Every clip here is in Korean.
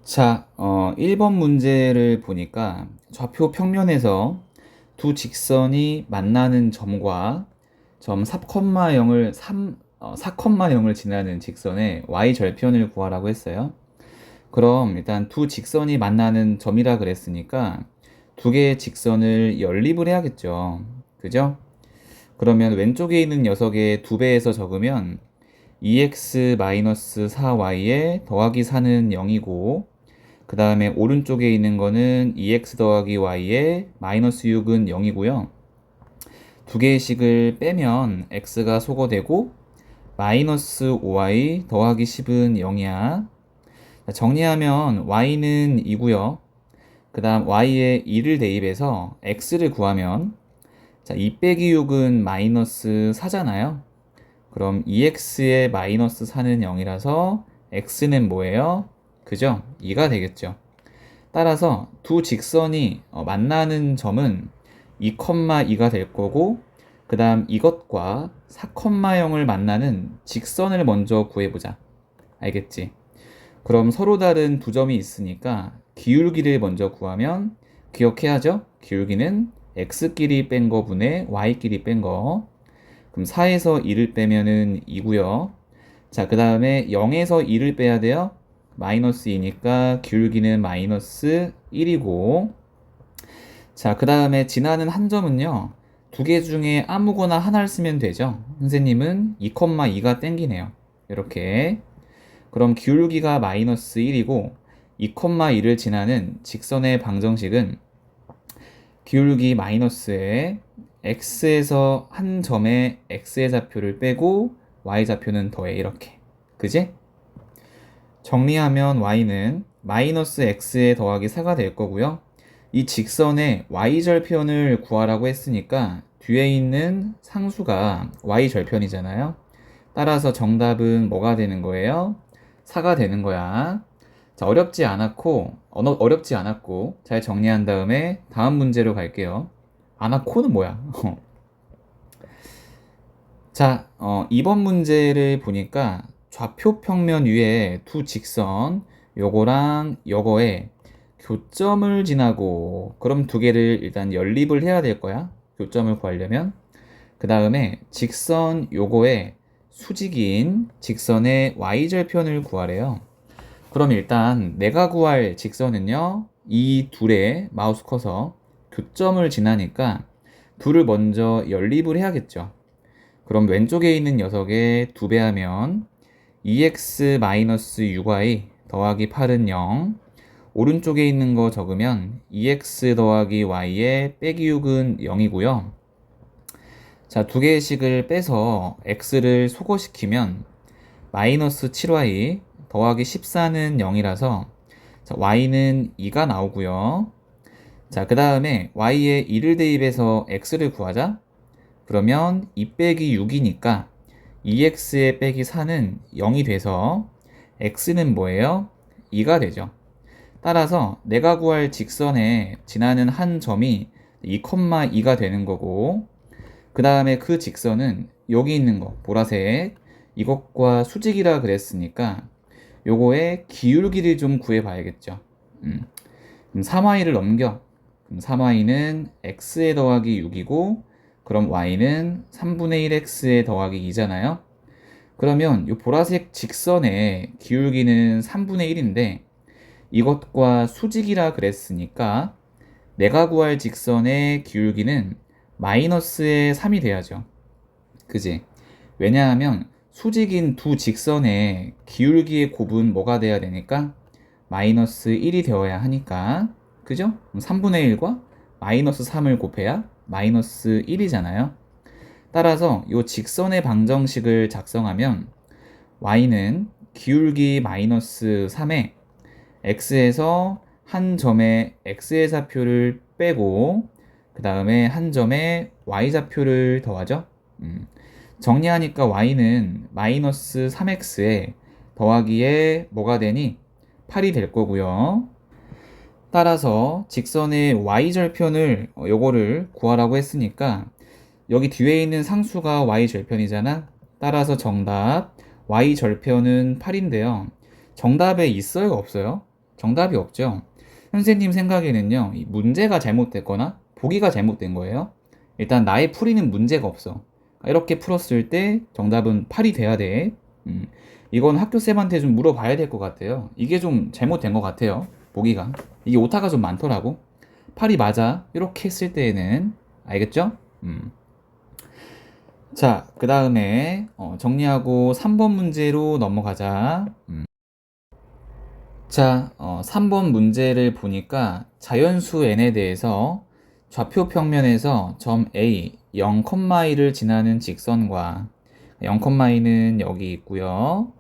자, 1번 문제를 보니까 좌표 평면에서 두 직선이 만나는 점과 점 4,0을 4,0을 지나는 직선의 y 절편을 구하라고 했어요. 그럼 일단 두 직선이 만나는 점이라 그랬으니까 두 개의 직선을 연립을 해야겠죠. 그죠? 그러면 왼쪽에 있는 녀석의 2배에서 적으면 2x-4y에 더하기 4는 0이고, 그 다음에 오른쪽에 있는 거는 2x 더하기 y에 마이너스 6은 0이고요. 두 개의 식을 빼면 x가 소거되고 마이너스 5y 더하기 10은 0이야. 정리하면 y는 2고요. 그 다음 y에 2를 대입해서 x를 구하면, 자, 2 빼기 6은 마이너스 4잖아요. 그럼 2x의 마이너스 4는 0이라서 x는 뭐예요? 그죠? 2가 되겠죠. 따라서 두 직선이 만나는 점은 2,2가 될 거고, 그 다음 이것과 4,0을 만나는 직선을 먼저 구해보자. 알겠지? 그럼 서로 다른 두 점이 있으니까 기울기를 먼저 구하면, 기억해야죠? 기울기는 x끼리 뺀 거 분의 y끼리 뺀 거. 그럼 4에서 2를 빼면은 2고요. 자, 그 다음에 0에서 2를 빼야 돼요. 마이너스 2니까 기울기는 마이너스 1이고, 자, 그 다음에 지나는 한 점은요, 두 개 중에 아무거나 하나를 쓰면 되죠. 선생님은 2,2가 땡기네요. 이렇게. 그럼 기울기가 마이너스 1이고 2,2를 지나는 직선의 방정식은 기울기 마이너스에 x에서 한 점에 x의 좌표를 빼고 y 좌표는 더해. 이렇게. 그지? 정리하면 y는 마이너스 x에 더하기 4가 될 거고요. 이 직선의 y절편을 구하라고 했으니까 뒤에 있는 상수가 y절편이잖아요. 따라서 정답은 뭐가 되는 거예요? 4가 되는 거야. 자, 어렵지 않았고 잘 정리한 다음에 다음 문제로 갈게요. 아나코는 뭐야? 자, 2번 문제를 보니까 좌표 평면 위에 두 직선, 요거랑 요거에 교점을 지나고, 그럼 두 개를 일단 연립을 해야 될 거야. 교점을 구하려면. 그 다음에 직선 요거에 수직인 직선의 y절편을 구하래요. 그럼 일단 내가 구할 직선은요, 이 둘의 마우스 커서 교점을 지나니까 둘을 먼저 연립을 해야겠죠. 그럼 왼쪽에 있는 녀석의 2배하면 2x-6y 더하기 8은 0. 오른쪽에 있는 거 적으면 2x 더하기 y에 빼기 6은 0이고요. 자, 두 개의 식을 빼서 x를 소거시키면 마이너스 7y 더하기 14는 0이라서, 자, y는 2가 나오고요. 자, 그 다음에 y에 2를 대입해서 x를 구하자. 그러면 2 빼기 6이니까 2x에 빼기 4는 0이 돼서 x는 뭐예요? 2가 되죠. 따라서 내가 구할 직선에 지나는 한 점이 2,2가 되는 거고, 그 다음에 그 직선은 여기 있는 거 보라색, 이것과 수직이라 그랬으니까 요거의 기울기를 좀 구해 봐야겠죠. 그럼 3y를 넘겨. 그럼 3y는 x에 더하기 6이고, 그럼 y는 3분의 1x에 더하기 2잖아요. 그러면 이 보라색 직선의 기울기는 3분의 1인데 이것과 수직이라 그랬으니까 내가 구할 직선의 기울기는 마이너스의 3이 돼야죠. 그지? 왜냐하면 수직인 두 직선의 기울기의 곱은 뭐가 돼야 되니까 마이너스 1이 되어야 하니까. 그죠? 3분의 1과 마이너스 3을 곱해야 마이너스 1이잖아요. 따라서 이 직선의 방정식을 작성하면 y는 기울기 마이너스 3에 x에서 한 점에 x의 좌표를 빼고, 그 다음에 한 점에 y 좌표를 더하죠. 정리하니까 y는 마이너스 3x에 더하기에 뭐가 되니? 8이 될 거고요. 따라서 직선의 y절편을 요거를 구하라고 했으니까 여기 뒤에 있는 상수가 y절편이잖아. 따라서 정답 y절편은 8인데요. 정답에 있어요, 없어요? 정답이 없죠. 선생님 생각에는요, 이 문제가 잘못됐거나 보기가 잘못된 거예요. 일단 나의 풀이는 문제가 없어. 이렇게 풀었을 때 정답은 8이 돼야 돼. 음, 이건 학교쌤한테 좀 물어봐야 될 것 같아요. 이게 좀 잘못된 것 같아요. 보기가. 이게 오타가 좀 많더라고. 8이 맞아. 이렇게 했을 때에는. 알겠죠? 자, 그 다음에 정리하고 3번 문제로 넘어가자. 자, 3번 문제를 보니까 자연수 n에 대해서 좌표 평면에서 점 A 0,2를 지나는 직선과 0,2는 여기 있고요.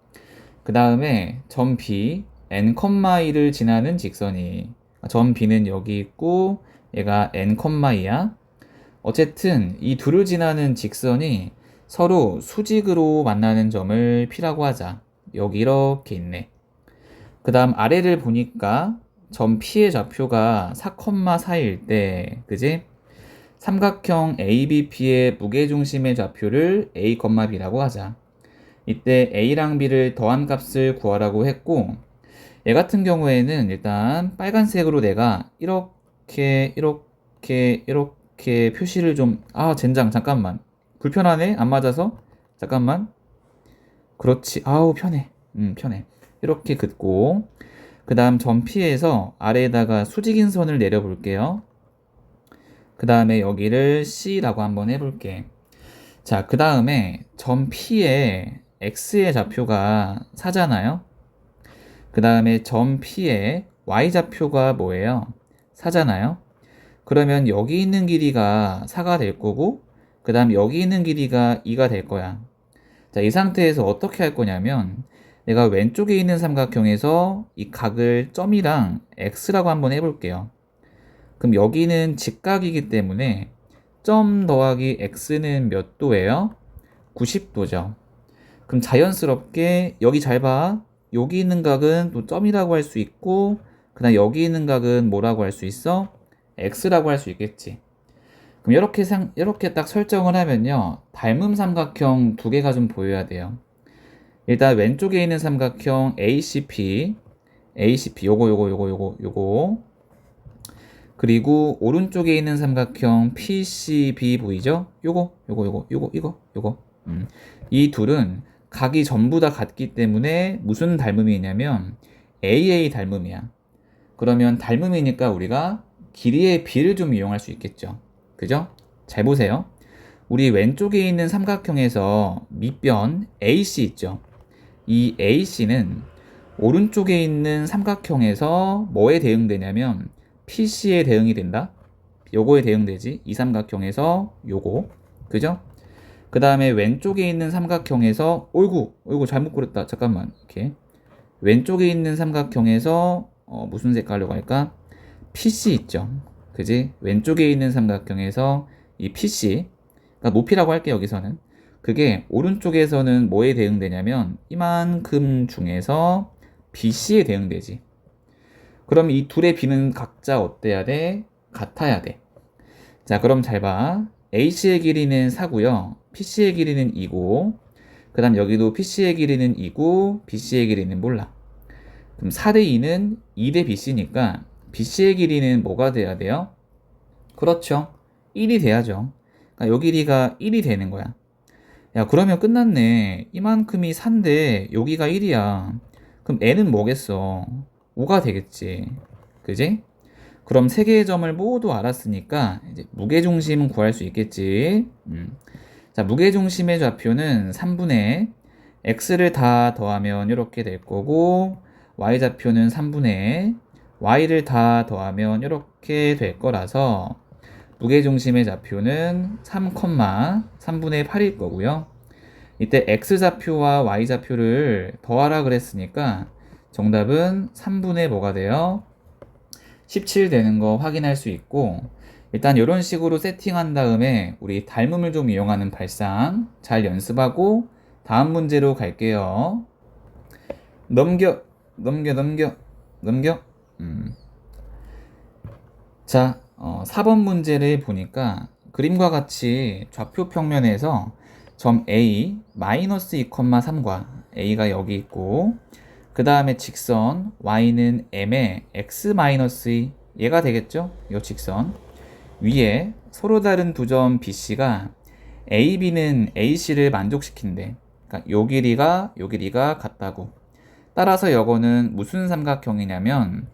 그 다음에 점 B n,2를 지나는 직선이 점 B는 여기 있고 얘가 n,2야. 어쨌든 이 둘을 지나는 직선이 서로 수직으로 만나는 점을 P라고 하자. 여기 이렇게 있네. 그 다음 아래를 보니까 점 P의 좌표가 4,4일 때, 그지? 삼각형 ABP의 무게중심의 좌표를 A, B라고 하자. 이때 A랑 B를 더한 값을 구하라고 했고, 얘 같은 경우에는 일단 빨간색으로 내가 이렇게 표시를 좀, 젠장, 잠깐만. 불편하네? 안 맞아서? 잠깐만. 그렇지. 아우, 편해. 편해. 이렇게 긋고, 그 다음 점 P에서 아래에다가 수직인 선을 내려볼게요. 그 다음에 여기를 C라고 한번 해볼게. 자, 그 다음에 점 P에 X의 좌표가 4잖아요. 그 다음에 점 P에 Y 좌표가 뭐예요? 4잖아요. 그러면 여기 있는 길이가 4가 될 거고, 그 다음 여기 있는 길이가 2가 될 거야. 자, 이 상태에서 어떻게 할 거냐면, 내가 왼쪽에 있는 삼각형에서 이 각을 점이랑 x라고 한번 해볼게요. 그럼 여기는 직각이기 때문에 점 더하기 x는 몇 도예요? 90도죠. 그럼 자연스럽게 여기 잘 봐. 여기 있는 각은 또 점이라고 할 수 있고, 그 다음 여기 있는 각은 뭐라고 할 수 있어? x라고 할 수 있겠지. 그럼 이렇게 딱 설정을 하면요. 닮은 삼각형 두 개가 좀 보여야 돼요. 일단 왼쪽에 있는 삼각형 ACP 요거 그리고 오른쪽에 있는 삼각형 PCB 보이죠? 요거 이 둘은 각이 전부 다 같기 때문에 무슨 닮음이 있냐면 AA 닮음이야. 그러면 닮음이니까 우리가 길이의 B를 좀 이용할 수 있겠죠. 그죠? 잘 보세요. 우리 왼쪽에 있는 삼각형에서 밑변 AC 있죠? 이 AC는 오른쪽에 있는 삼각형에서 뭐에 대응되냐면 PC에 대응이 된다. 요거에 대응되지. 이 삼각형에서 요거. 그죠? 그 다음에 왼쪽에 있는 삼각형에서 어이구 잘못 그렸다. 잠깐만. 이렇게 왼쪽에 있는 삼각형에서 무슨 색깔로 갈까? PC 있죠. 그지? 왼쪽에 있는 삼각형에서 이 PC, 그러니까 높이라고 할게 여기서는. 그게 오른쪽에서는 뭐에 대응되냐면 이만큼 중에서 BC에 대응되지. 그럼 이 둘의 B는 각자 어때야 돼? 같아야 돼. 자, 그럼 잘 봐. AC의 길이는 4고요. PC의 길이는 2고, 그 다음 여기도 PC의 길이는 2고, BC의 길이는 몰라. 그럼 4대 2는 2대 BC니까 BC의 길이는 뭐가 돼야 돼요? 그렇죠. 1이 돼야죠. 그러니까 요 길이가 1이 되는 거야. 야, 그러면 끝났네. 이만큼이 4인데 여기가 1이야. 그럼 n은 뭐겠어? 5가 되겠지. 그지? 그럼 세 개의 점을 모두 알았으니까 이제 무게중심 구할 수 있겠지. 자, 무게중심의 좌표는 3분의 x를 다 더하면 이렇게 될 거고, y좌표는 3분의 y를 다 더하면 이렇게 될 거라서 무게중심의 좌표는 3,3분의 8일 거고요. 이때 x좌표와 y좌표를 더하라 그랬으니까 정답은 3분의 뭐가 돼요? 17 되는 거 확인할 수 있고, 일단 이런 식으로 세팅한 다음에 우리 닮음을 좀 이용하는 발상 잘 연습하고 다음 문제로 갈게요. 넘겨. 자, 4번 문제를 보니까 그림과 같이 좌표 평면에서 점 A 마이너스 2,3과 A가 여기 있고, 그 다음에 직선 y는 m의 x-2 얘가 되겠죠? 이 직선 위에 서로 다른 두 점 BC가 AB는 AC를 만족시킨대. 그러니까 요 길이가 같다고. 따라서 요거는 무슨 삼각형이냐면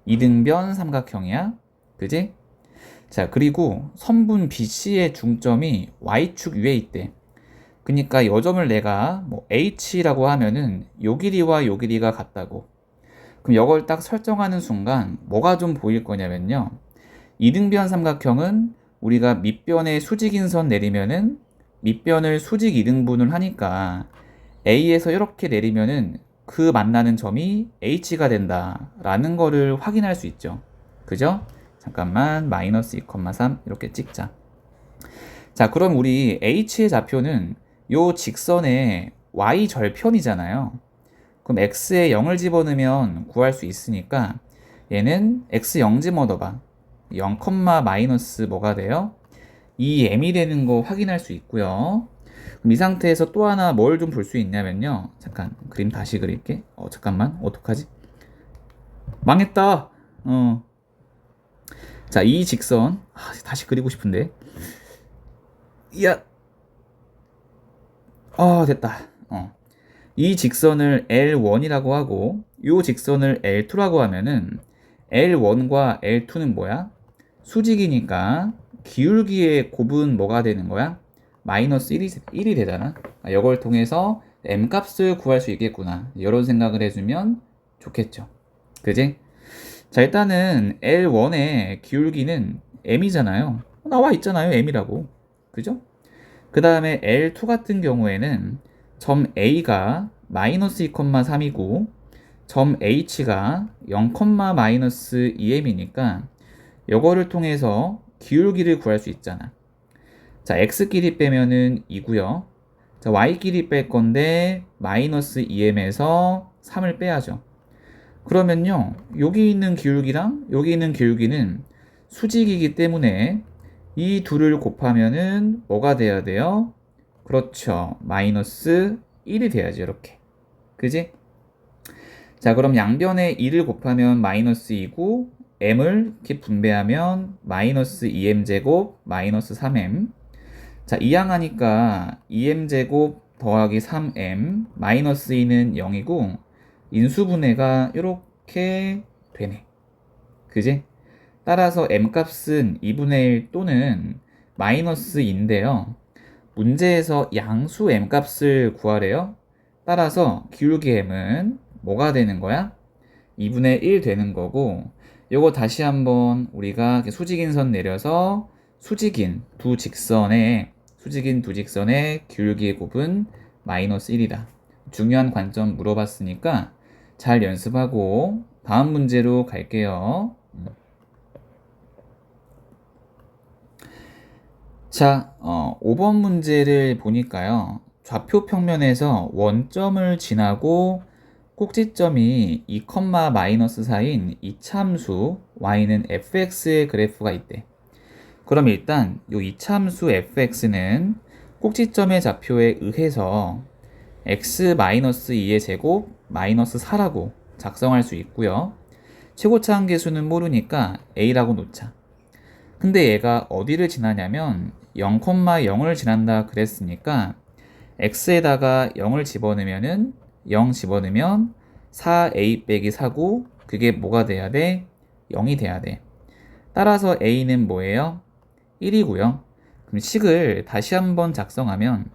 이등변 삼각형이야. 그지? 자, 그리고 선분 BC의 중점이 Y축 위에 있대. 그러니까 요 점을 내가 뭐 H라고 하면은 요 길이와 요 길이가 같다고. 그럼 이걸 딱 설정하는 순간 뭐가 좀 보일 거냐면요. 이등변 삼각형은 우리가 밑변에 수직인 선 내리면은 밑변을 수직 이등분을 하니까 A에서 이렇게 내리면은 그 만나는 점이 H가 된다라는 거를 확인할 수 있죠. 그죠? 잠깐만 마이너스 2,3 이렇게 찍자. 자, 그럼 우리 H의 좌표는 요 직선의 Y 절편이잖아요. 그럼 X에 0을 집어넣으면 구할 수 있으니까 얘는 X 0 집어넣어봐. 0, 마이너스 뭐가 돼요? 2m이 되는 거 확인할 수 있고요. 그럼 이 상태에서 또 하나 뭘 좀 볼 수 있냐면요. 잠깐 그림 다시 그릴게. 잠깐만 어떡하지? 망했다. 자, 이 직선 다시 그리고 싶은데. 야, 됐다. 이 직선을 L1이라고 하고 이 직선을 L2라고 하면은 L1과 L2는 뭐야? 수직이니까 기울기의 곱은 뭐가 되는 거야? 마이너스 1이 되잖아. 이걸 통해서 m값을 구할 수 있겠구나. 이런 생각을 해주면 좋겠죠. 그지? 자, 일단은 L1의 기울기는 m이잖아요. 나와 있잖아요. m이라고. 그죠? 그 다음에 L2 같은 경우에는 점 A가 마이너스 2,3이고 점 H가 0, 마이너스 2m이니까 이거를 통해서 기울기를 구할 수 있잖아. 자, x끼리 빼면은 2고요. 자, y끼리 뺄 건데 마이너스 2m에서 3을 빼야죠. 그러면요, 여기 있는 기울기랑 여기 있는 기울기는 수직이기 때문에 이 둘을 곱하면은 뭐가 돼야 돼요? 그렇죠. 마이너스 1이 돼야지, 이렇게. 그지? 자, 그럼 양변에 2를 곱하면 마이너스 2고 m을 이렇게 분배하면 마이너스 2m제곱 마이너스 3m. 자, 이항하니까 2m제곱 더하기 3m 마이너스 2는 0이고 인수분해가 이렇게 되네. 그지? 따라서 m값은 2분의 1 또는 마이너스 2인데요. 문제에서 양수 m값을 구하래요. 따라서 기울기 m은 뭐가 되는 거야? 2분의 1 되는 거고, 요거 다시 한번 우리가 수직인 선 내려서 수직인 두 직선의 기울기의 곱은 마이너스 1이다. 중요한 관점 물어봤으니까 잘 연습하고 다음 문제로 갈게요. 자, 5번 문제를 보니까요. 좌표 평면에서 원점을 지나고 꼭지점이 2, 마이너스 4인 이차함수 y는 fx의 그래프가 있대. 그럼 일단 이 이차함수 fx는 꼭지점의 좌표에 의해서 x-2의 제곱 마이너스 4라고 작성할 수 있고요. 최고차 한계수는 모르니까 a라고 놓자. 근데 얘가 어디를 지나냐면 0, 0을 지난다 그랬으니까 x에다가 0을 집어넣으면은 0 집어넣으면 4a 빼기 4고 그게 뭐가 돼야 돼? 0이 돼야 돼. 따라서 a는 뭐예요? 1이고요. 그럼 식을 다시 한번 작성하면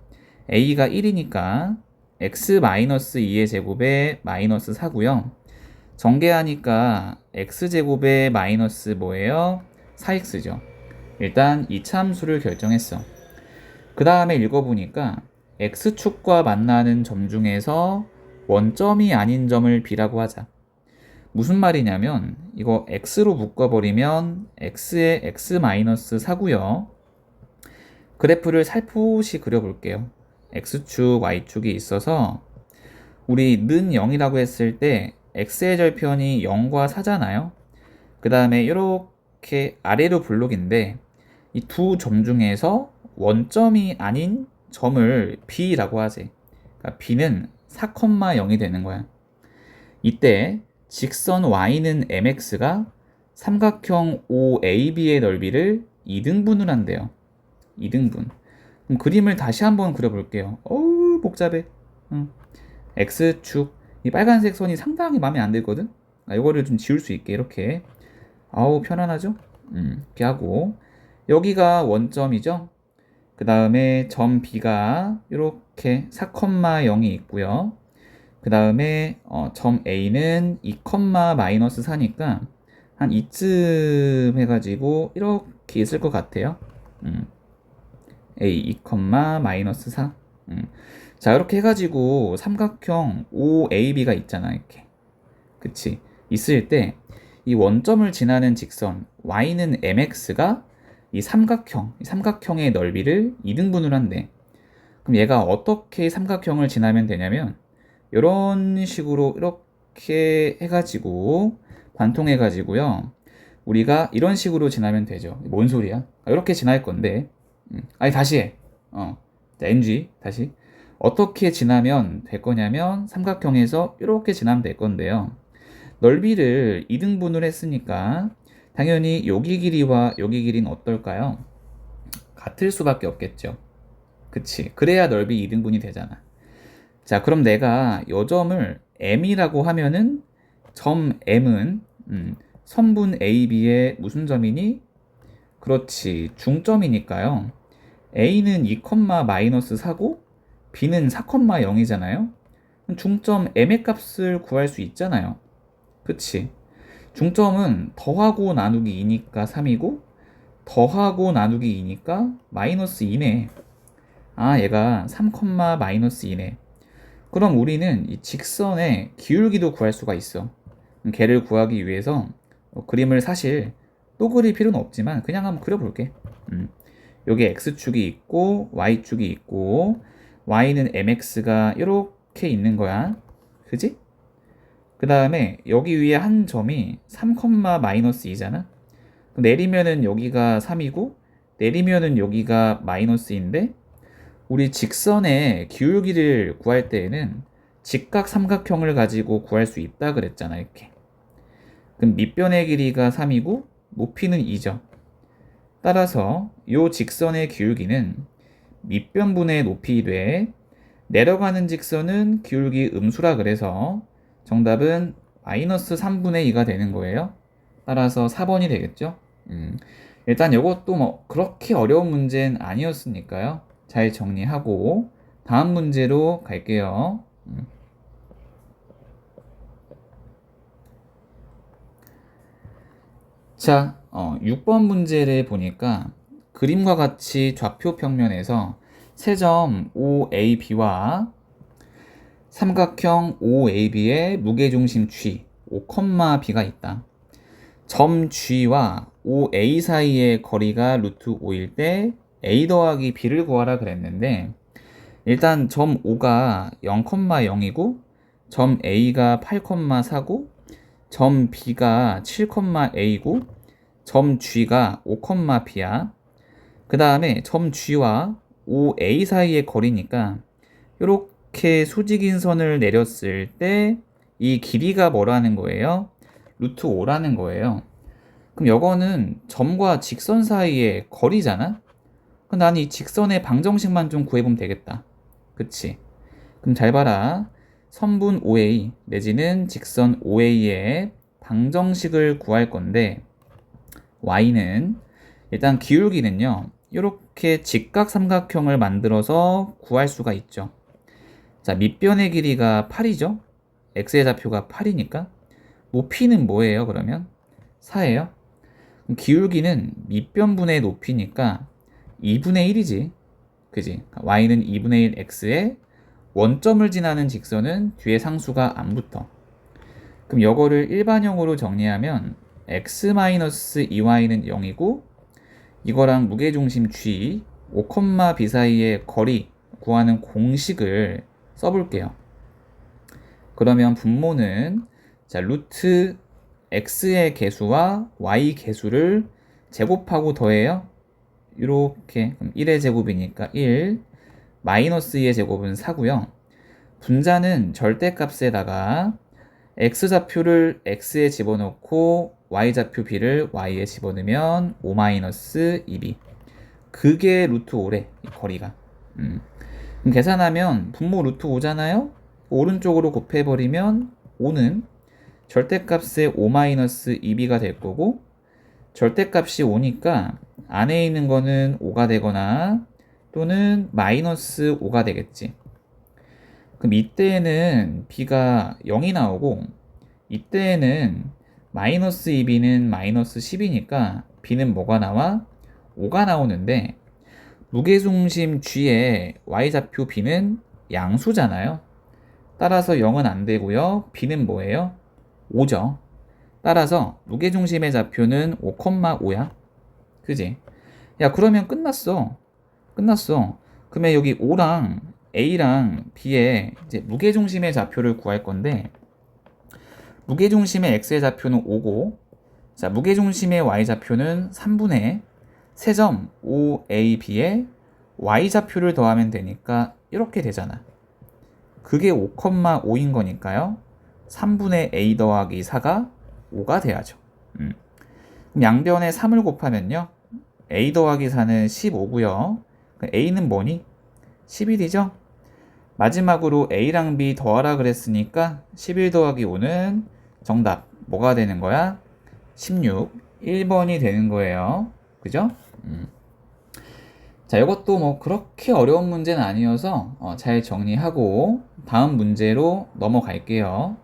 a가 1이니까 x-2의 제곱에 마이너스 4고요. 전개하니까 x제곱에 마이너스 뭐예요? 4x죠. 일단 이차함수를 결정했어. 그 다음에 읽어보니까 x축과 만나는 점 중에서 원점이 아닌 점을 b라고 하자. 무슨 말이냐면 이거 x로 묶어버리면 x에 x-4고요. 그래프를 살포시 그려볼게요. x축, y축이 있어서 우리 는 0이라고 했을 때 x의 절편이 0과 4잖아요. 그 다음에 이렇게 아래로 블록인데 이 두 점 중에서 원점이 아닌 점을 b라고 하지. 그러니까 b는 4,0이 되는 거야. 이때 직선 y는 mx가 삼각형 OAB의 넓이를 2등분을 한대요. 2등분. 그럼 그림을 다시 한번 그려볼게요. 어우 복잡해. X축. 이 빨간색 선이 상당히 마음에 안 들거든. 이거를 좀 지울 수 있게 이렇게. 아우 편안하죠? 이렇게 하고 여기가 원점이죠. 그 다음에 점 B가 이렇게 4,0이 있고요. 그 다음에 점 A는 2, 마이너스 4니까 한 이쯤 해가지고 이렇게 있을 것 같아요. A 2, 마이너스 4. 자 이렇게 해가지고 삼각형 OAB가 있잖아 이렇게. 그치? 있을 때 이 원점을 지나는 직선 y는 mx가 이 삼각형의 넓이를 2등분을 한대. 그럼 얘가 어떻게 삼각형을 지나면 되냐면 이런 식으로 이렇게 해가지고 관통해가지고요. 우리가 이런 식으로 지나면 되죠. 뭔 소리야? 이렇게 지날 건데. 아니 다시 해. 자, NG 다시. 어떻게 지나면 될 거냐면 삼각형에서 이렇게 지나면 될 건데요. 넓이를 2등분을 했으니까 당연히 여기 길이와 여기 길이는 어떨까요? 같을 수밖에 없겠죠. 그치? 그래야 넓이 2등분이 되잖아. 자, 그럼 내가 요 점을 M이라고 하면은 점 M은 선분 AB의 무슨 점이니? 그렇지, 중점이니까요. A는 2, 마이너스 4고 B는 4, 0이잖아요. 중점 M의 값을 구할 수 있잖아요. 그치? 중점은 더하고 나누기 2니까 3이고 더하고 나누기 2니까 마이너스 2네. 아, 얘가 3, 마이너스 2네. 그럼 우리는 이 직선의 기울기도 구할 수가 있어. 걔를 구하기 위해서 그림을 사실 또 그릴 필요는 없지만 그냥 한번 그려볼게. 여기 x축이 있고 y축이 있고 y는 mx가 이렇게 있는 거야. 그지? 그 다음에 여기 위에 한 점이 3, 마이너스 2잖아. 내리면은 여기가 3이고 내리면은 여기가 마이너스인데 우리 직선의 기울기를 구할 때에는 직각 삼각형을 가지고 구할 수 있다 그랬잖아 이렇게. 그럼 밑변의 길이가 3이고 높이는 2죠. 따라서 이 직선의 기울기는 밑변분의 높이 돼 내려가는 직선은 기울기 음수라 그래서 정답은 마이너스 3분의 2가 되는 거예요. 따라서 4번이 되겠죠. 일단 이것도 뭐 그렇게 어려운 문제는 아니었으니까요. 잘 정리하고 다음 문제로 갈게요. 자, 6번 문제를 보니까 그림과 같이 좌표 평면에서 세점 OAB와 삼각형 OAB의 무게중심 G, 5,B가 있다. 점 G와 OA 사이의 거리가 루트 5일 때 A 더하기 B를 구하라 그랬는데 일단 점 O가 0,0이고 점 A가 8,4고 점 B가 7,A고 점 G가 5,B야. 그 다음에 점 G와 OA 사이의 거리니까 이렇게 수직인 선을 내렸을 때 이 길이가 뭐라는 거예요? 루트 5라는 거예요. 그럼 이거는 점과 직선 사이의 거리잖아? 그럼 나는 이 직선의 방정식만 좀 구해보면 되겠다. 그치? 그럼 잘 봐라. 선분 OA 내지는 직선 OA의 방정식을 구할 건데 y는 일단 기울기는요. 이렇게 직각 삼각형을 만들어서 구할 수가 있죠. 자, 밑변의 길이가 8이죠. x의 좌표가 8이니까 높이는 뭐예요 그러면? 4예요. 기울기는 밑변분의 높이니까 2분의 1이지. 그지? y는 2분의 1 x에 원점을 지나는 직선은 뒤에 상수가 안 붙어. 그럼 이거를 일반형으로 정리하면 x-2y는 0이고 이거랑 무게중심 g, 5,b 사이의 거리 구하는 공식을 써볼게요. 그러면 분모는 자 루트 x의 개수와 y 개수를 제곱하고 더해요. 이렇게 그럼 1의 제곱이니까 1 마이너스 2의 제곱은 4고요. 분자는 절대값에다가 x좌표를 x에 집어넣고 y좌표 b를 y에 집어넣으면 5-2b. 그게 루트 5래, 이 거리가. 그럼 계산하면 분모 루트 5잖아요? 오른쪽으로 곱해버리면 5는 절대값의 5-2b가 될 거고, 절대값이 5니까 안에 있는 거는 5가 되거나 또는 마이너스 5가 되겠지. 그럼 이때에는 b가 0이 나오고 이때에는 마이너스 2b는 마이너스 10이니까 b는 뭐가 나와? 5가 나오는데 무게중심 g의 y좌표 b는 양수잖아요. 따라서 0은 안 되고요. b는 뭐예요? 5죠. 따라서 무게중심의 좌표는 5,5야. 그지? 야, 그러면 끝났어. 그러면 여기 5랑 A랑 B의 이제 무게중심의 좌표를 구할 건데, 무게중심의 X의 좌표는 5고, 자, 무게중심의 Y 좌표는 3분의 세점 5AB에 Y 좌표를 더하면 되니까 이렇게 되잖아. 그게 5,5인 거니까요. 3분의 A 더하기 4가 5가 돼야죠. 그럼 양변에 3을 곱하면요. A 더하기 4는 15고요. A는 뭐니? 11이죠? 마지막으로 A랑 B 더하라 그랬으니까 11 더하기 5는 정답 뭐가 되는 거야? 16, 1번이 되는 거예요. 그죠? 자, 이것도 뭐 그렇게 어려운 문제는 아니어서 잘 정리하고 다음 문제로 넘어갈게요.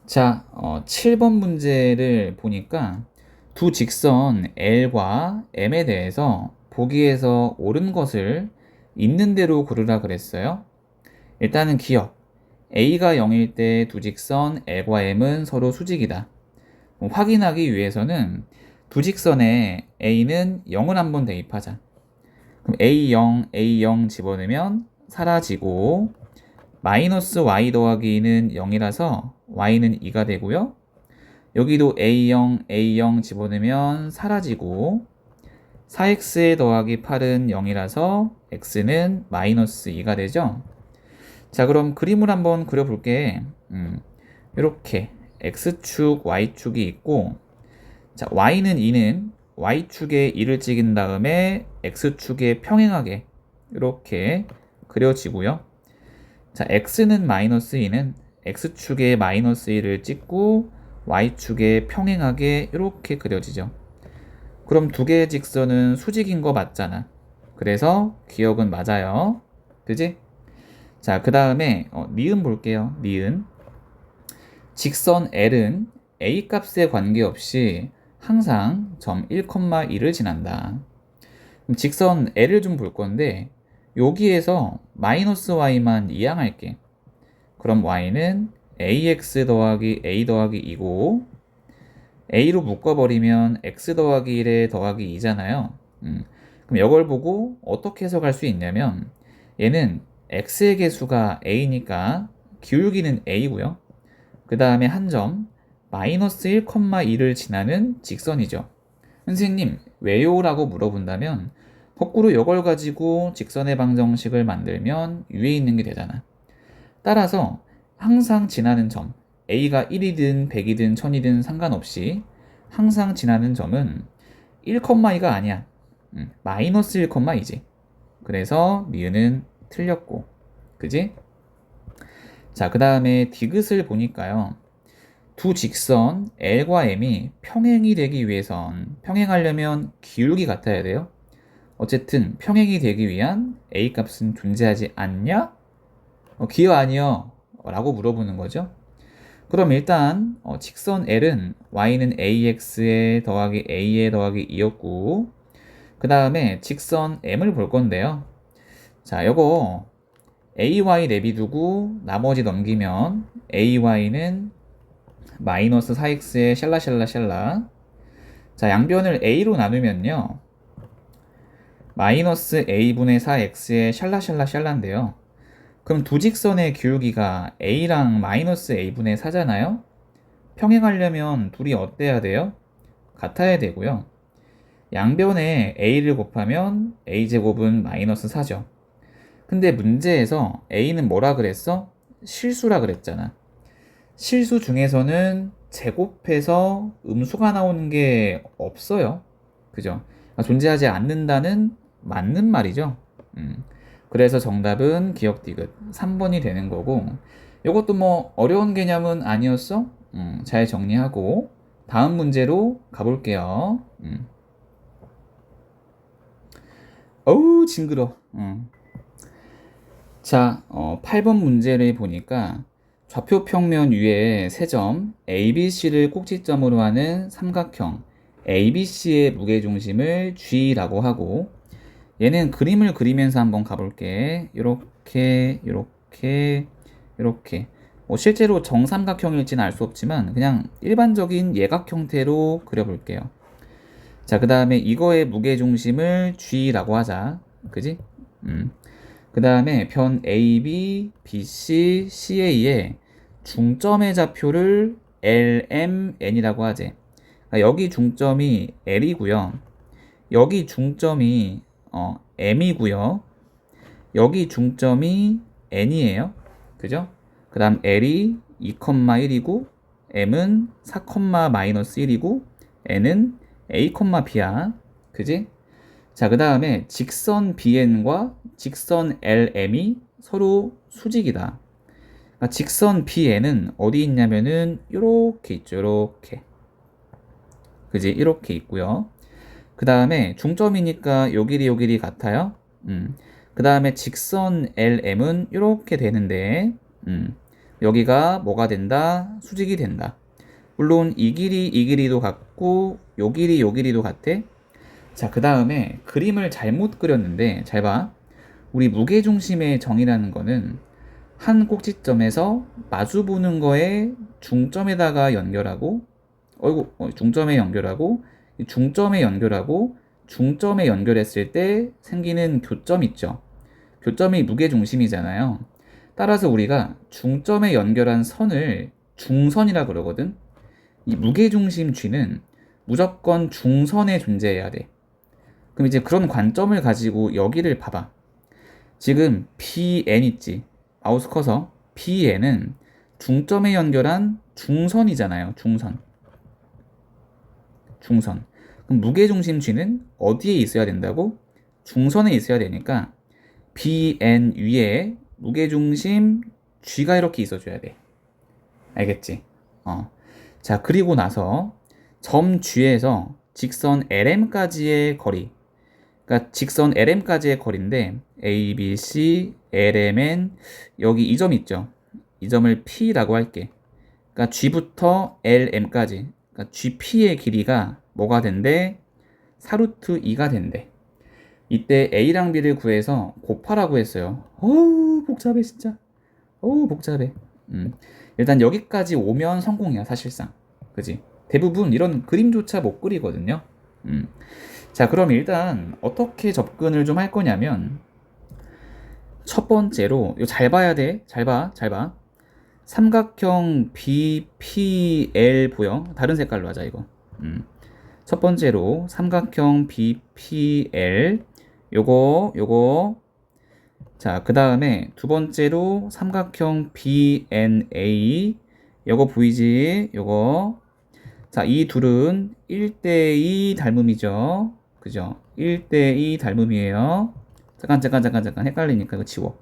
자, 7번 문제를 보니까 두 직선 L과 M에 대해서 보기에서 옳은 것을 있는 대로 고르라 그랬어요. 일단은 기억. A가 0일 때 두 직선 L과 M은 서로 수직이다. 확인하기 위해서는 두 직선에 A는 0을 한번 대입하자. 그럼 A0, A0 집어넣으면 사라지고 마이너스 y 더하기 2는 0이라서 y는 2가 되고요. 여기도 A0, A0 집어넣으면 사라지고 4x 더하기 8은 0이라서 x는 마이너스 2가 되죠. 자, 그럼 그림을 한번 그려볼게. 이렇게 x축, y축이 있고, 자, y는 2는 y축에 2를 찍은 다음에 x축에 평행하게 이렇게 그려지고요. 자, x는 마이너스 2는 x축에 마이너스 1을 찍고 y축에 평행하게 이렇게 그려지죠. 그럼 두 개의 직선은 수직인 거 맞잖아. 그래서 기억은 맞아요. 그지? 자, 그 다음에 니은 볼게요. 니은. 직선 L은 A 값에 관계없이 항상 점 1,2를 지난다. 그럼 직선 L을 좀 볼 건데 여기에서 마이너스 y만 이항할게. 그럼 y는 ax 더하기 a 더하기 2고 a로 묶어버리면 x 더하기 1에 더하기 2잖아요. 그럼 이걸 보고 어떻게 해석할 수 있냐면 얘는 x의 개수가 a니까 기울기는 a고요. 그 다음에 한 점 마이너스 1,2를 지나는 직선이죠. 선생님 왜요? 라고 물어본다면 거꾸로 이걸 가지고 직선의 방정식을 만들면 위에 있는 게 되잖아. 따라서 항상 지나는 점, A가 1이든 100이든 1000이든 상관없이 항상 지나는 점은 1,2가 아니야. 마이너스 1,2지. 그래서 니은은 틀렸고. 그지? 자, 그 다음에 디귿을 보니까요. 두 직선 L과 M이 평행이 되기 위해선 평행하려면 기울기 같아야 돼요. 어쨌든 평행이 되기 위한 A 값은 존재하지 않냐? 기여 아니여? 라고 물어보는 거죠. 그럼 일단 직선 L은 y는 ax에 더하기 a에 더하기 2였고 그 다음에 직선 M을 볼 건데요. 자, 요거 ay 내비두고 나머지 넘기면 ay는 마이너스 4x에 샬라샬라샬라. 자, 양변을 a로 나누면요. 마이너스 a분의 4x에 샬라샬라샬라인데요. 그럼 두 직선의 기울기가 a랑 마이너스 a분의 4잖아요. 평행하려면 둘이 어때야 돼요? 같아야 되고요. 양변에 a를 곱하면 a제곱은 마이너스 4죠. 근데 문제에서 A는 뭐라 그랬어? 실수라 그랬잖아. 실수 중에서는 제곱해서 음수가 나오는 게 없어요. 그죠? 존재하지 않는다는 맞는 말이죠. 그래서 정답은 기억 디귿 3번이 되는 거고, 이것도 뭐 어려운 개념은 아니었어? 잘 정리하고 다음 문제로 가볼게요. 어우 징그러. 자, 8번 문제를 보니까 좌표 평면 위에 세 점 ABC를 꼭지점으로 하는 삼각형 ABC의 무게중심을 G라고 하고, 얘는 그림을 그리면서 한번 가볼게. 이렇게 이렇게 이렇게. 뭐 실제로 정삼각형일지는 알 수 없지만 그냥 일반적인 예각 형태로 그려볼게요. 자, 그 다음에 이거의 무게중심을 G라고 하자. 그지? 그 다음에 편 AB, BC, CA의 중점의 좌표를 LMN이라고 하지. 그러니까 여기 중점이 L이고요. 여기 중점이 M이고요. 여기 중점이 N이에요. 그죠? 그 다음 L이 2,1이고 M은 4,-1이고 N은 A, B야. 그지? 자, 그 다음에 직선 BN과 직선 LM이 서로 수직이다. 그러니까 직선 BN은 어디 있냐면은 요렇게 있죠. 요렇게. 그지? 이렇게 있고요. 그 다음에 중점이니까 요 길이 같아요. 그 다음에 직선 LM은 이렇게 되는데, 여기가 뭐가 된다? 수직이 된다. 물론 이 길이도 같고 요 길이도 같아. 자, 그 다음에 그림을 잘못 그렸는데 잘 봐. 우리 무게중심의 정의라는 거는 한 꼭지점에서 마주보는 거에 중점에다가 연결하고, 중점에 연결하고, 중점에 연결했을 때 생기는 교점 있죠. 교점이 무게중심이잖아요. 따라서 우리가 중점에 연결한 선을 중선이라 그러거든. 이 무게중심 G는 무조건 중선에 존재해야 돼. 그럼 이제 그런 관점을 가지고 여기를 봐봐. 지금 BN 있지. 마우스 커서 BN은 중점에 연결한 중선이잖아요. 중선. 그럼 무게중심 G는 어디에 있어야 된다고? 중선에 있어야 되니까 BN 위에 무게중심 G가 이렇게 있어줘야 돼. 알겠지? 자, 그리고 나서 점 G에서 직선 LM까지의 거리, 그러니까 직선 LM까지의 거리인데 A, B, C, LMN, 여기 이 점 있죠? 이 점을 P라고 할게. 그러니까 G부터 LM까지, 그러니까 GP의 길이가 뭐가 된대? 4루트 2가 된대. 이때 A랑 B를 구해서 곱하라고 했어요. 어우 복잡해 진짜. 어우 복잡해. 일단 여기까지 오면 성공이야 사실상. 그지? 대부분 이런 그림조차 못 그리거든요. 자, 그럼 일단 어떻게 접근을 좀 할 거냐면, 첫 번째로 이거 잘 봐야 돼. 잘 봐. 삼각형 BPL 보여? 다른 색깔로 하자 이거. 첫 번째로 삼각형 BPL 요거. 자, 그 다음에 두 번째로 삼각형 BNA 요거 보이지? 요거. 자, 이 둘은 1대2 닮음이죠. 그죠? 1대2 닮음이에요. 잠깐 헷갈리니까 이거 지워.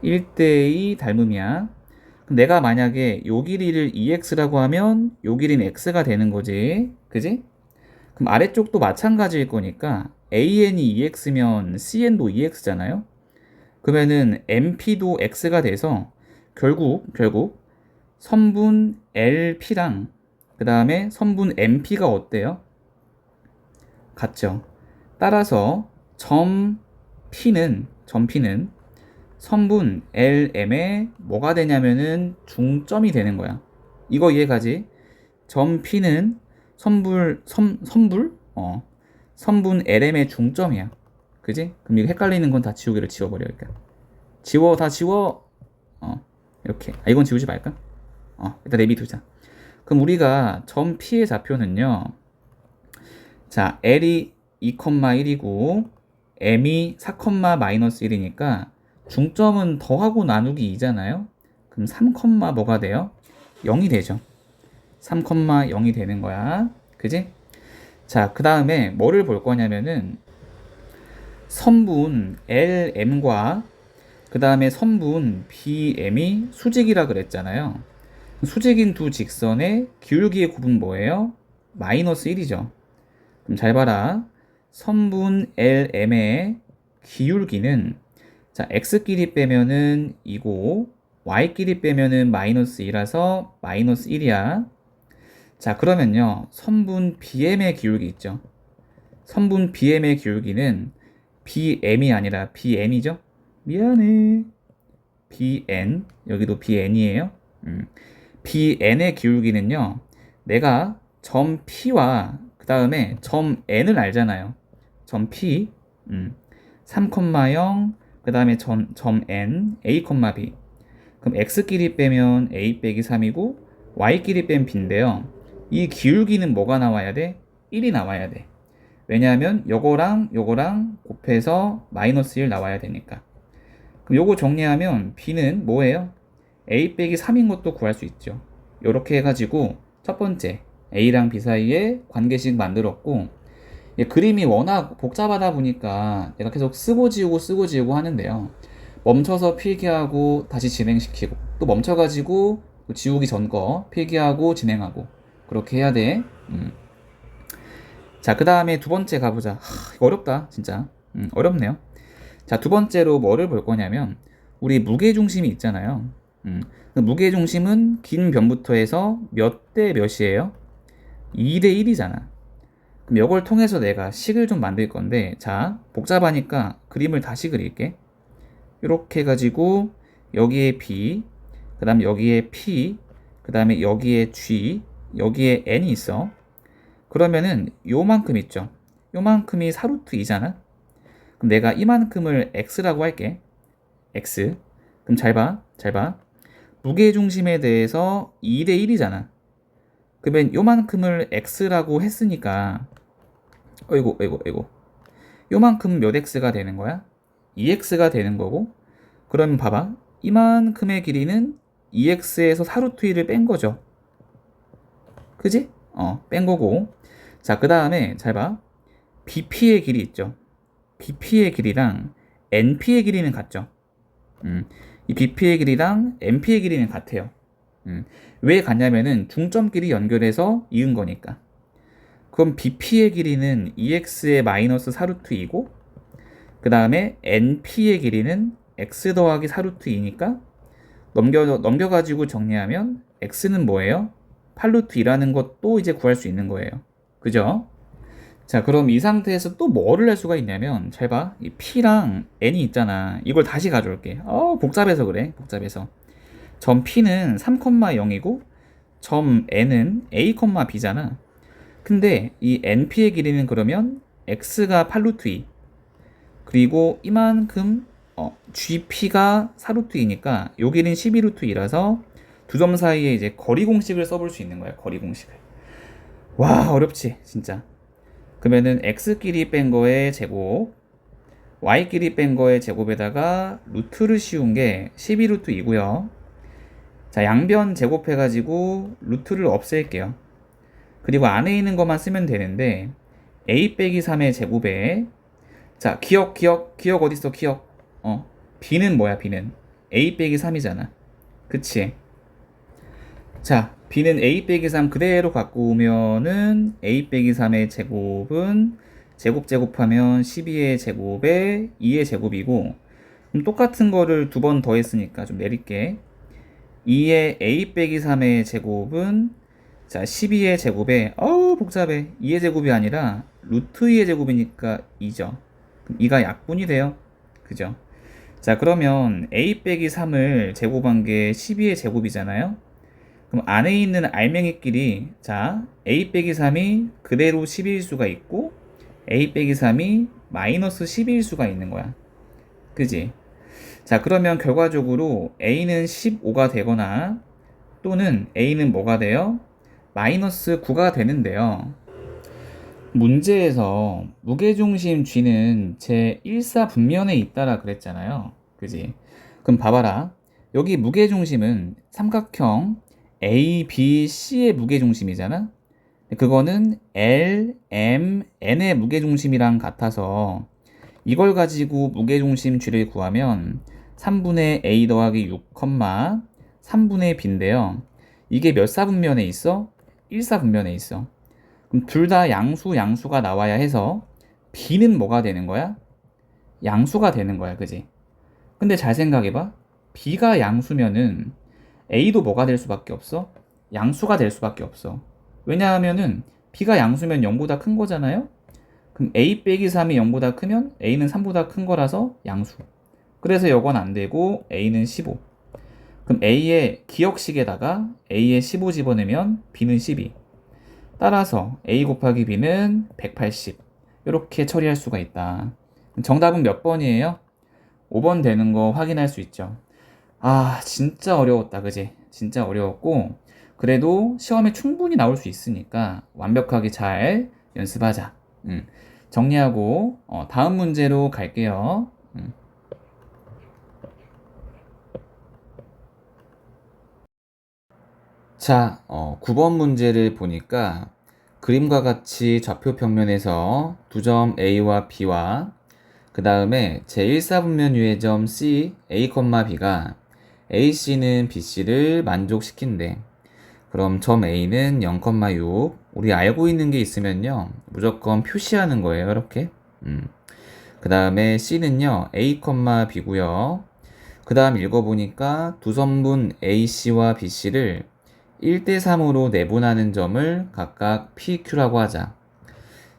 1대2 닮음이야. 그럼 내가 만약에 요 길이를 2x라고 하면 요 길이는 x가 되는 거지. 그지? 그럼 아래쪽도 마찬가지일 거니까 AN이 2x면 CN도 2x잖아요. 그러면은 MP도 x가 돼서 결국 선분 LP랑 그 다음에 선분 MP가 어때요? 같죠. 따라서 점 P는 선분 LM의 뭐가 되냐면은 중점이 되는 거야. 이거 이해가지? 점 P는 선분 LM의 중점이야. 그지? 그럼 이거 헷갈리는 건 다 지우기를 지워버려. 그러니까 다 지워. 이렇게. 이건 지우지 말까? 일단 내비두자. 그럼 우리가 점 P의 좌표는요. 자, L이 2,1이고 m이 4, 마이너스 1이니까 중점은 더하고 나누기 2잖아요. 그럼 3, 뭐가 돼요? 0이 되죠. 3, 0이 되는 거야. 그지? 자, 그 다음에 뭐를 볼 거냐면은 선분 LM과 그 다음에 선분 BM이 수직이라 그랬잖아요. 수직인 두 직선의 기울기의 곱은 뭐예요? 마이너스 1이죠. 그럼 잘 봐라. 선분 LM의 기울기는 자, x끼리 빼면은 2고 y끼리 빼면은 마이너스 2라서 마이너스 1이야. 자, 그러면요. 선분 BM의 기울기 있죠. 선분 BM의 기울기는 BM이 아니라 BN이죠. 미안해. BN, 여기도 BN이에요. BN의 기울기는요. 내가 점 P와 그 다음에 점 N을 알잖아요. 점 P, 3, 0, 그 다음에 점 N, A, B. 그럼 X끼리 빼면 A 빼기 3이고 Y끼리 빼면 B인데요. 이 기울기는 뭐가 나와야 돼? 1이 나와야 돼. 왜냐하면 요거랑 요거랑 곱해서 마이너스 1 나와야 되니까. 그럼 요거 정리하면 B는 뭐예요? A 빼기 3인 것도 구할 수 있죠. 요렇게 해가지고 첫 번째 A랑 B 사이에 관계식 만들었고, 그림이 워낙 복잡하다 보니까 내가 계속 쓰고 지우고 하는데요. 멈춰서 필기하고 다시 진행시키고 또 멈춰가지고 또 지우기 전 거 필기하고 진행하고 그렇게 해야 돼. 자, 그 다음에 두 번째 가보자. 이거 어렵다 진짜. 어렵네요. 자, 두 번째로 뭐를 볼 거냐면 우리 무게중심이 있잖아요. 그 무게중심은 긴 변부터 해서 몇 대 몇이에요? 2대 1이잖아. 그럼 이걸 통해서 내가 식을 좀 만들 건데, 자, 복잡하니까 그림을 다시 그릴게. 이렇게 해가지고 여기에 B, 그 다음에 여기에 P, 그 다음에 여기에 G, 여기에 N이 있어. 그러면은 요만큼 있죠. 요만큼이 4루트 2잖아. 그럼 내가 이만큼을 X라고 할게. X. 그럼 잘 봐. 무게중심에 대해서 2대 1이잖아. 그러면 요만큼을 X라고 했으니까 어이구 요만큼 몇 X가 되는 거야? 2X가 되는 거고, 그러면 봐봐. 이만큼의 길이는 2X에서 4루트 1을 뺀 거죠. 그지? 뺀 거고. 자, 그 다음에 잘 봐. BP의 길이 있죠. BP의 길이랑 NP의 길이는 같죠. 이 BP의 길이랑 NP의 길이는 같아요. 왜 같냐면은 중점끼리 연결해서 이은 거니까. 그럼 BP의 길이는 2x의 마이너스 4루트 2고, 그 다음에 NP의 길이는 x 더하기 4루트 2니까 넘겨가지고 정리하면 x는 뭐예요? 8루트 2라는 것도 이제 구할 수 있는 거예요. 그죠? 자, 그럼 이 상태에서 또 뭐를 할 수가 있냐면, 잘 봐. 이 P랑 N이 있잖아. 이걸 다시 가져올게. 복잡해서 그래. 복잡해서. 점 P는 3, 0이고, 점 N은 A, B잖아. 근데 이 NP의 길이는 그러면 X가 8루트 2. 그리고 이만큼, GP가 4루트 2니까 요 길이는 12루트 2라서 두 점 사이에 이제 거리 공식을 써볼 수 있는 거야. 거리 공식을. 와, 어렵지, 진짜. 그러면은 x끼리 뺀 거의 제곱, y끼리 뺀 거의 제곱에다가 루트를 씌운 게 12루트 2고요. 자, 양변 제곱해가지고 루트를 없앨게요. 그리고 안에 있는 것만 쓰면 되는데 a 빼기 3의 제곱에, 자, 기억 어딨어? 기억. b는 뭐야? b는 a 빼기 3이잖아. 그치? 자, b는 a 빼기 3 그대로 갖고 오면은 a 빼기 3의 제곱은 제곱하면 12의 제곱에 2의 제곱이고, 그럼 똑같은 거를 두 번 더했으니까 좀 내릴게. 2의 a 빼기 3의 제곱은 자 12의 제곱에 복잡해. 2의 제곱이 아니라 루트 2의 제곱이니까 2죠. 그럼 2가 약분이 돼요. 그죠? 자, 그러면 a 빼기 3을 제곱한 게 12의 제곱이잖아요. 그럼 안에 있는 알맹이끼리, 자, a 빼기 3이 그대로 12일 수가 있고 a 빼기 3이 마이너스 12일 수가 있는 거야. 그지? 자, 그러면 결과적으로 a는 15가 되거나 또는 a는 뭐가 돼요? 마이너스 9가 되는데요. 문제에서 무게중심 G는 제 1사분면에 있다라 그랬잖아요. 그지? 그럼 봐봐라. 여기 무게중심은 삼각형 ABC의 무게중심이잖아? 그거는 L, M, N의 무게중심이랑 같아서 이걸 가지고 무게중심 G를 구하면 3분의 A 더하기 6, 3분의 B인데요. 이게 몇 사분면에 있어? 1사분면에 있어. 그럼 둘 다 양수가 나와야 해서 B는 뭐가 되는 거야? 양수가 되는 거야, 그지? 근데 잘 생각해봐. B가 양수면은 A도 뭐가 될 수밖에 없어? 양수가 될 수밖에 없어. 왜냐하면은 B가 양수면 0보다 큰 거잖아요? 그럼 A 빼기 3이 0보다 크면 A는 3보다 큰 거라서 양수. 그래서 이건 안 되고 A는 15. 그럼 A의 기억식에다가 A의 15 집어넣으면 B는 12. 따라서 A 곱하기 B는 180. 이렇게 처리할 수가 있다. 정답은 몇 번이에요? 5번 되는 거 확인할 수 있죠. 아, 진짜 어려웠다. 그지? 진짜 어려웠고, 그래도 시험에 충분히 나올 수 있으니까 완벽하게 잘 연습하자. 정리하고, 다음 문제로 갈게요. 자, 9번 문제를 보니까 그림과 같이 좌표 평면에서 두 점 A와 B와 그 다음에 제1사분면 위의 점 C, A, B가 AC는 BC를 만족시킨대. 그럼 점 A는 0,6. 우리 알고 있는 게 있으면요. 무조건 표시하는 거예요. 이렇게. 그 다음에 C는요. A, B고요. 그 다음 읽어보니까 두 선분 AC와 BC를 1대3으로 내분하는 점을 각각 PQ라고 하자.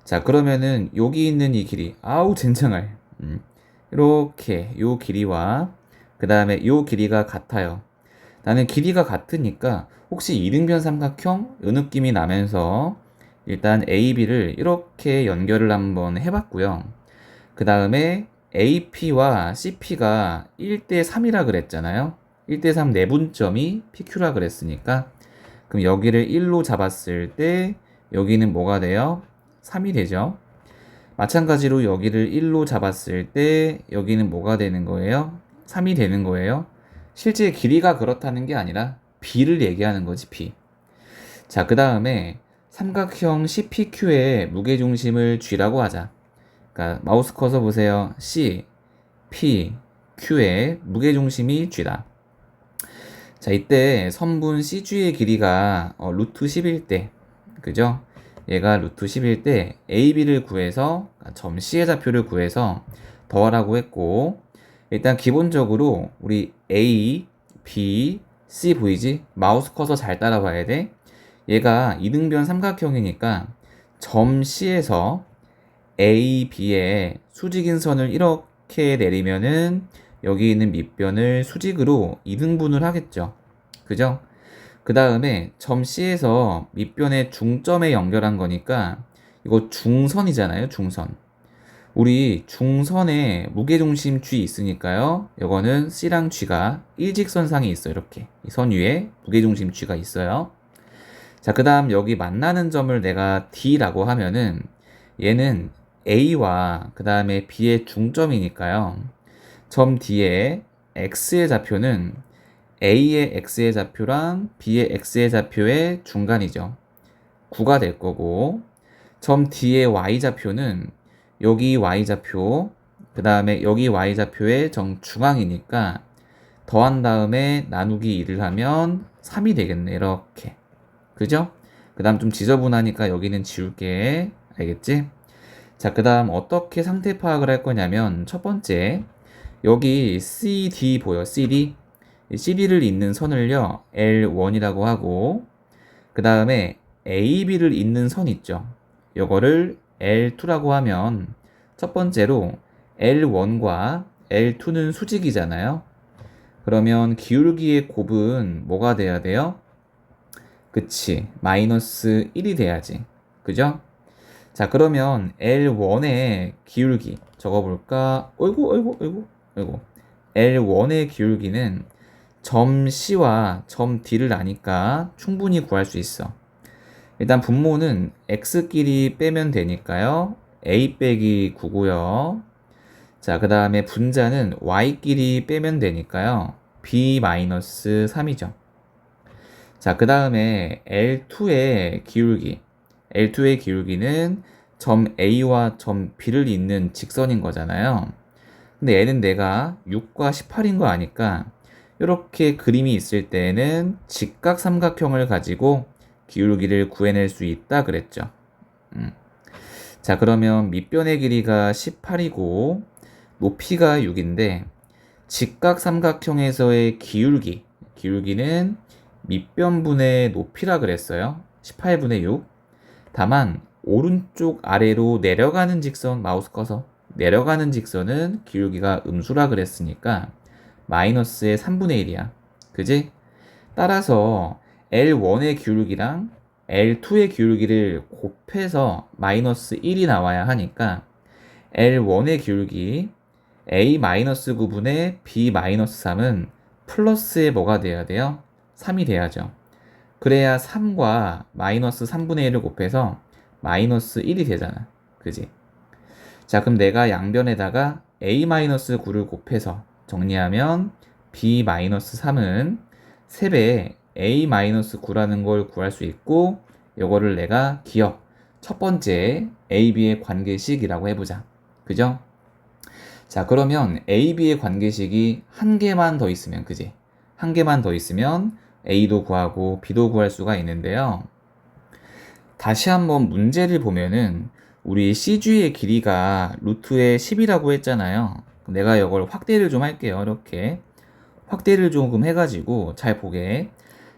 자, 그러면은 여기 있는 이 길이, 아우 젠장할. 이렇게 요 길이와 그 다음에 요 길이가 같아요. 나는 길이가 같으니까 혹시 이등변 삼각형 요 느낌이 나면서 일단 AB를 이렇게 연결을 한번 해봤고요. 그 다음에 AP와 CP가 1대3이라 그랬잖아요. 1대3 내분점이 PQ라 그랬으니까 그럼 여기를 1로 잡았을 때 여기는 뭐가 돼요? 3이 되죠. 마찬가지로 여기를 1로 잡았을 때 여기는 뭐가 되는 거예요? 3이 되는 거예요. 실제 길이가 그렇다는 게 아니라 B를 얘기하는 거지, B. 자, 그 다음에 삼각형 CPQ의 무게중심을 G라고 하자. 그러니까 마우스 커서 보세요. C, P, Q의 무게중심이 G다. 자, 이때 선분 CG의 길이가 루트 10일 때, 그죠? 얘가 루트 10일 때 AB를 구해서 점 C의 좌표를 구해서 더하라고 했고, 일단 기본적으로 우리 A, B, C 보이지? 마우스 커서 잘 따라봐야 돼. 얘가 이등변 삼각형이니까 점 C에서 A, B에 수직인 선을 이렇게 내리면은 여기 있는 밑변을 수직으로 이등분을 하겠죠. 그죠? 그 다음에 점 C에서 밑변의 중점에 연결한 거니까 이거 중선이잖아요. 중선. 우리 중선에 무게중심 G 있으니까요. 이거는 C랑 G가 일직선상에 있어요. 이렇게. 이 선 위에 무게중심 G가 있어요. 자, 그 다음 여기 만나는 점을 내가 D라고 하면은 얘는 A와 그 다음에 B의 중점이니까요. 점 D의 X의 좌표는 A의 X의 좌표랑 B의 X의 좌표의 중간이죠. 9가 될 거고, 점 D의 Y좌표는 여기 Y좌표, 그 다음에 여기 Y좌표의 정중앙이니까 더한 다음에 나누기 2를 하면 3이 되겠네. 이렇게. 그죠? 그 다음 좀 지저분하니까 여기는 지울게. 알겠지? 자, 그 다음 어떻게 상태 파악을 할 거냐면 첫 번째, 여기 CD 보여? CD? CD를 잇는 선을요, L1이라고 하고, 그 다음에 AB를 잇는 선 있죠. 요거를 L2라고 하면, 첫 번째로 L1과 L2는 수직이잖아요. 그러면 기울기의 곱은 뭐가 돼야 돼요? 그치, 마이너스 1이 돼야지. 그죠? 자, 그러면 L1의 기울기 적어볼까? 어이구. L1의 기울기는 점 C와 점 D를 아니까 충분히 구할 수 있어. 일단 분모는 x끼리 빼면 되니까요. a 빼기 9고요. 자, 그 다음에 분자는 y끼리 빼면 되니까요. b 마이너스 3이죠. 자, 그 다음에 L2의 기울기. L2의 기울기는 점 A와 점 B를 잇는 직선인 거잖아요. 근데 얘는 내가 6과 18인 거 아니까 이렇게 그림이 있을 때에는 직각 삼각형을 가지고 기울기를 구해낼 수 있다 그랬죠. 자, 그러면 밑변의 길이가 18이고 높이가 6인데 직각 삼각형에서의 기울기는 밑변분의 높이라 그랬어요. 18분의 6. 다만 오른쪽 아래로 내려가는 직선, 마우스 커서 내려가는 직선은 기울기가 음수라 그랬으니까 마이너스의 3분의 1이야. 그지? 따라서 L1의 기울기랑 L2의 기울기를 곱해서 마이너스 1이 나와야 하니까 L1의 기울기 A-9분의 B-3은 플러스에 뭐가 돼야 돼요? 3이 돼야죠. 그래야 3과 마이너스 3분의 1을 곱해서 마이너스 1이 되잖아. 그지? 자, 그럼 내가 양변에다가 A-9를 곱해서 정리하면 B-3은 3배에 A-9라는 걸 구할 수 있고 요거를 내가 기억 첫 번째 A-B의 관계식이라고 해보자. 그죠? 자, 그러면 A, B의 관계식이 한 개만 더 있으면, 그지? 한 개만 더 있으면 A도 구하고 B도 구할 수가 있는데요. 다시 한번 문제를 보면은 우리 CG의 길이가 루트의 10이라고 했잖아요. 내가 이걸 확대를 좀 할게요. 이렇게 확대를 조금 해가지고 잘 보게.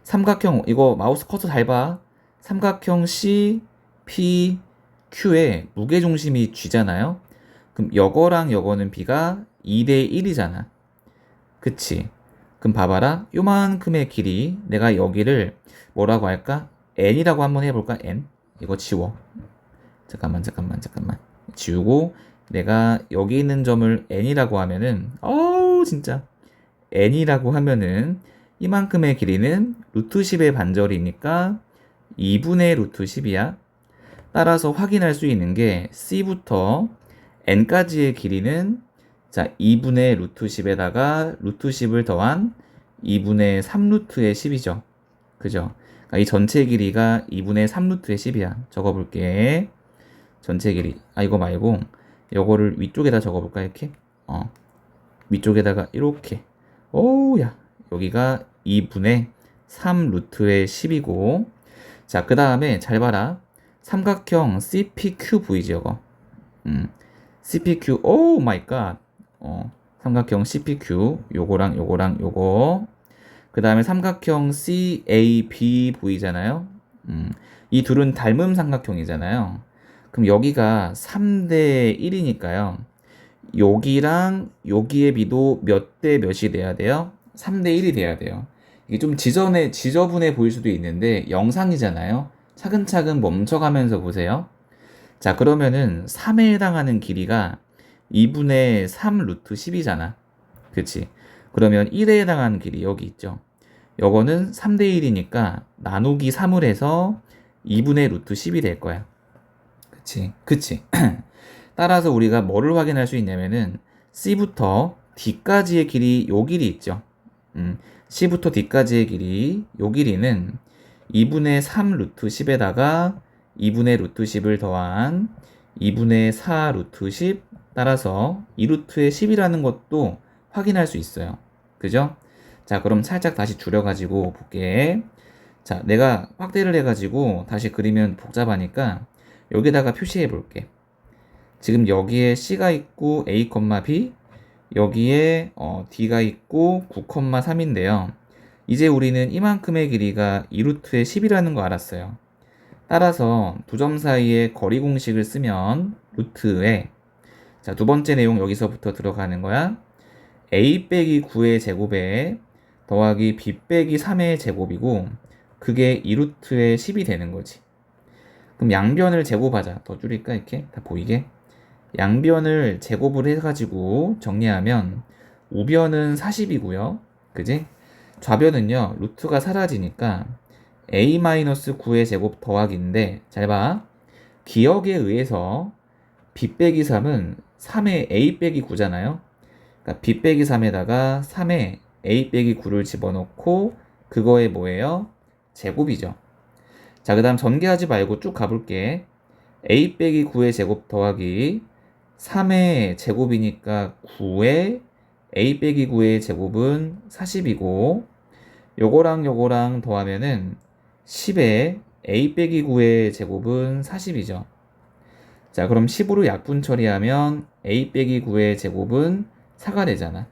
삼각형, 이거 마우스 커서 잘 봐. 삼각형 C, P, Q의 무게중심이 G잖아요. 그럼 여거랑 여거는 B가 2대 1이잖아. 그치? 그럼 봐봐라. 요만큼의 길이 내가 여기를 뭐라고 할까? N이라고 한번 해볼까? N. 이거 지워. 잠깐만. 지우고 내가 여기 있는 점을 N이라고 하면은 진짜 N이라고 하면은 이만큼의 길이는 루트 10의 반절이니까 2분의 루트 10이야. 따라서 확인할 수 있는 게 C부터 N까지의 길이는 자 2분의 루트 10에다가 루트 10을 더한 2분의 3루트의 10이죠. 그죠? 그러니까 이 전체 길이가 2분의 3루트의 10이야. 적어볼게. 전체 길이. 이거 말고 요거를 위쪽에다 적어볼까 이렇게? 위쪽에다가 이렇게. 오야. 여기가 2분의 3루트의 10이고 자, 그 다음에 잘 봐라. 삼각형 CPQ 보이지 이거? CPQ, 오 마이 갓. 삼각형 CPQ, 요거랑 요거. 그 다음에 삼각형 CAB 보이잖아요? 이 둘은 닮은 삼각형이잖아요. 그럼 여기가 3대 1이니까요. 여기랑 여기의 비도 몇 대 몇이 돼야 돼요? 3대 1이 돼야 돼요. 이게 좀 지저분해 보일 수도 있는데 영상이잖아요. 차근차근 멈춰가면서 보세요. 자, 그러면은 3에 해당하는 길이가 2분의 3 루트 10이잖아. 그치? 그러면 1에 해당하는 길이 여기 있죠. 요거는 3대 1이니까 나누기 3을 해서 2분의 루트 10이 될 거야. 그치? 따라서 우리가 뭐를 확인할 수 있냐면은 C부터 D까지의 길이 요 길이 있죠. C부터 D까지의 길이 요 길이는 2분의 3 루트 10에다가 2분의 루트 10을 더한 2분의 4 루트 10 따라서 2루트의 10이라는 것도 확인할 수 있어요. 그죠? 자, 그럼 살짝 다시 줄여가지고 볼게. 자, 내가 확대를 해가지고 다시 그리면 복잡하니까 여기다가 표시해 볼게. 지금 여기에 C가 있고 A, B 여기에 D가 있고 9,3인데요. 이제 우리는 이만큼의 길이가 2루트의 10이라는 거 알았어요. 따라서 두 점 사이의 거리 공식을 쓰면 루트에 자, 두 번째 내용 여기서부터 들어가는 거야. A 빼기 9의 제곱에 더하기 B 빼기 3의 제곱이고 그게 2루트의 10이 되는 거지. 그럼 양변을 제곱하자. 더 줄일까 이렇게 다 보이게. 양변을 제곱을 해가지고 정리하면 우변은 40이고요. 그지? 좌변은요 루트가 사라지니까 a-9의 제곱 더하기인데 잘 봐. 기억에 의해서 b 빼기 3은 3의 a 빼기 9잖아요. 그러니까 b 빼기 3에다가 3의 a 빼기 9를 집어넣고 그거에 뭐예요? 제곱이죠. 자, 그 다음 전개하지 말고 쭉 가볼게. a 빼기 9의 제곱 더하기 3의 제곱이니까 9의 a 빼기 9의 제곱은 40이고 요거랑 더하면은 10의 a 빼기 9의 제곱은 40이죠. 자, 그럼 10으로 약분 처리하면 a 빼기 9의 제곱은 4가 되잖아.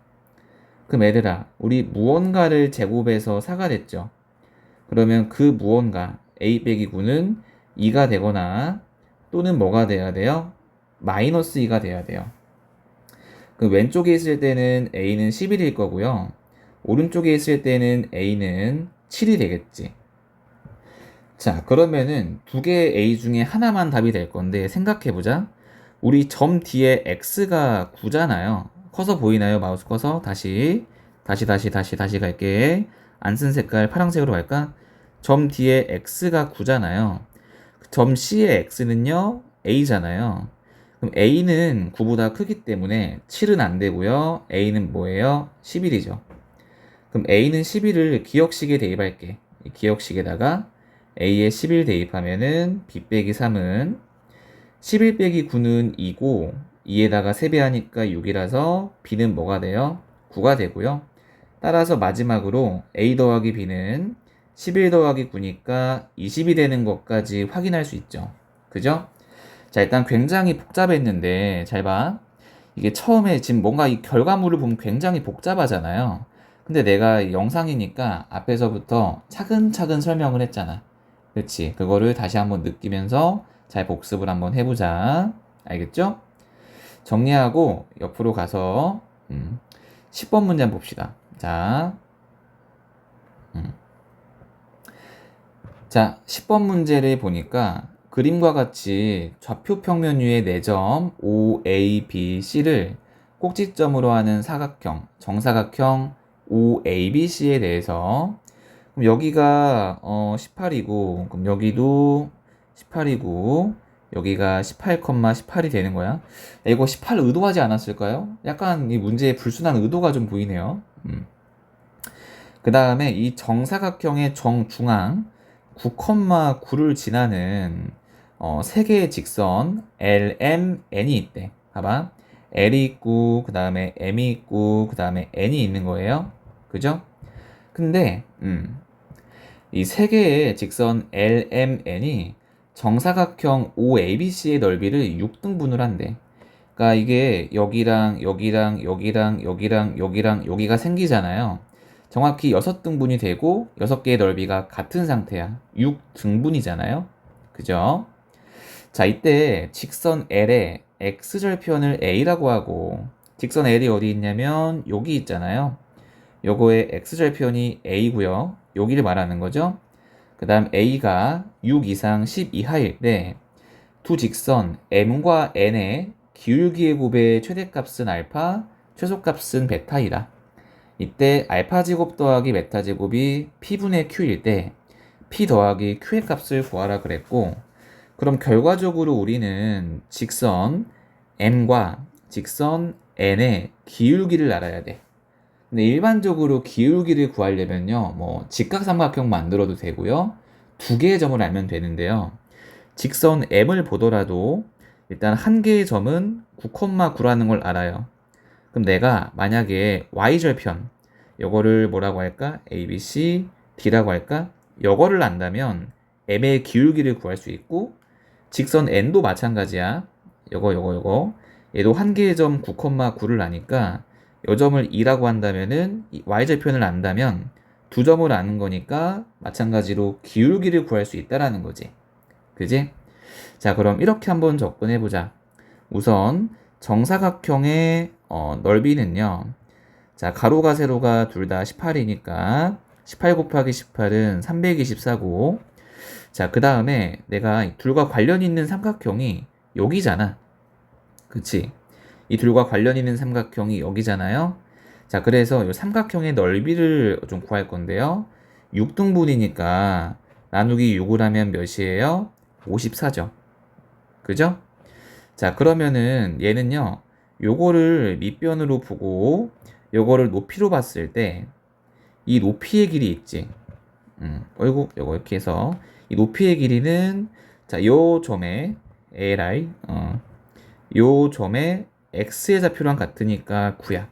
그럼 얘들아, 우리 무언가를 제곱해서 4가 됐죠. 그러면 그 무언가 a 빼기 9는 2가 되거나 또는 뭐가 돼야 돼요? 마이너스 2가 돼야 돼요. 그 왼쪽에 있을 때는 a는 11일 거고요. 오른쪽에 있을 때는 a는 7이 되겠지. 자, 그러면은 두 개의 a 중에 하나만 답이 될 건데 생각해보자. 우리 점 뒤에 x가 9잖아요. 커서 보이나요? 마우스 커서? 다시 갈게. 안 쓴 색깔 파란색으로 갈까? 점 뒤에 x가 9잖아요. 점 C의 x는요, a잖아요. 그럼 a는 9보다 크기 때문에 7은 안 되고요. a는 뭐예요? 11이죠. 그럼 a는 11을 기억식에 대입할게. 이 기억식에다가 a에 11 대입하면은 b 빼기 3은 11 빼기 9는 2고 2에다가 세배하니까 6이라서 b는 뭐가 돼요? 9가 되고요. 따라서 마지막으로 a 더하기 b는 11 더하기 9니까 20이 되는 것까지 확인할 수 있죠. 그죠? 자, 일단 굉장히 복잡했는데 잘 봐. 이게 처음에 지금 뭔가 이 결과물을 보면 굉장히 복잡하잖아요. 근데 내가 영상이니까 앞에서부터 차근차근 설명을 했잖아. 그렇지? 그거를 다시 한번 느끼면서 잘 복습을 한번 해보자. 알겠죠? 정리하고 옆으로 가서 10번 문제 한번 봅시다. 자, 자, 10번 문제를 보니까 그림과 같이 좌표 평면 위의 4점 OABC를 꼭지점으로 하는 사각형, 정사각형 OABC에 대해서 그럼 여기가 18이고 그럼 여기도 18이고 여기가 18,18이 되는 거야. 이거 18 의도하지 않았을까요? 약간 이 문제에 불순한 의도가 좀 보이네요. 그 다음에 이 정사각형의 정중앙 9,9를 지나는 세 개의 직선 LMN이 있대. 봐봐. L이 있고 그 다음에 M이 있고 그 다음에 N이 있는 거예요. 그죠? 근데 이 세 개의 직선 LMN이 정사각형 OABC의 넓이를 6등분을 한대. 그러니까 이게 여기랑 여기가 생기잖아요. 정확히 6등분이 되고 6개의 넓이가 같은 상태야. 6등분이잖아요. 그죠? 자, 이때 직선 L의 x절편을 a라고 하고 직선 L이 어디 있냐면 여기 있잖아요. 요거의 x절편이 a고요. 여기를 말하는 거죠. 그 다음 a가 6 이상 10 이하일 때 두 직선 m과 n의 기울기의 곱의 최대값은 알파, 최소값은 베타이다. 이때 알파 제곱 더하기 베타 제곱이 p분의 q일 때 p 더하기 q의 값을 구하라 그랬고 그럼 결과적으로 우리는 직선 m과 직선 n의 기울기를 알아야 돼. 근데 일반적으로 기울기를 구하려면요, 뭐 직각삼각형 만들어도 되고요, 두 개의 점을 알면 되는데요. 직선 m을 보더라도 일단 한 개의 점은 9,9라는 걸 알아요. 그럼 내가 만약에 y절편, 요거를 뭐라고 할까? ABC, D라고 할까? 요거를 안다면 m의 기울기를 구할 수 있고 직선 n도 마찬가지야. 요거. 얘도 한 개의 점 9,9를 아니까 요 점을 2라고 한다면은 y절편을 안다면 두 점을 아는 거니까 마찬가지로 기울기를 구할 수 있다라는 거지. 그지? 자, 그럼 이렇게 한번 접근해 보자. 우선 정사각형의 넓이는요. 자, 가로가 세로가 둘 다 18이니까 18 곱하기 18은 324고 자, 그 다음에 내가 둘과 관련 있는 삼각형이 여기잖아. 그치? 이 둘과 관련 있는 삼각형이 여기잖아요. 자, 그래서 이 삼각형의 넓이를 좀 구할 건데요. 6등분이니까 나누기 6을 하면 몇이에요? 54죠. 그죠? 자, 그러면은 얘는요, 요거를 밑변으로 보고 요거를 높이로 봤을 때 이 높이의 길이 있지. 어이구, 요거 이렇게 해서 이 높이의 길이는 자, 요 점에 li 요 점에 x의 좌표랑 같으니까 9야.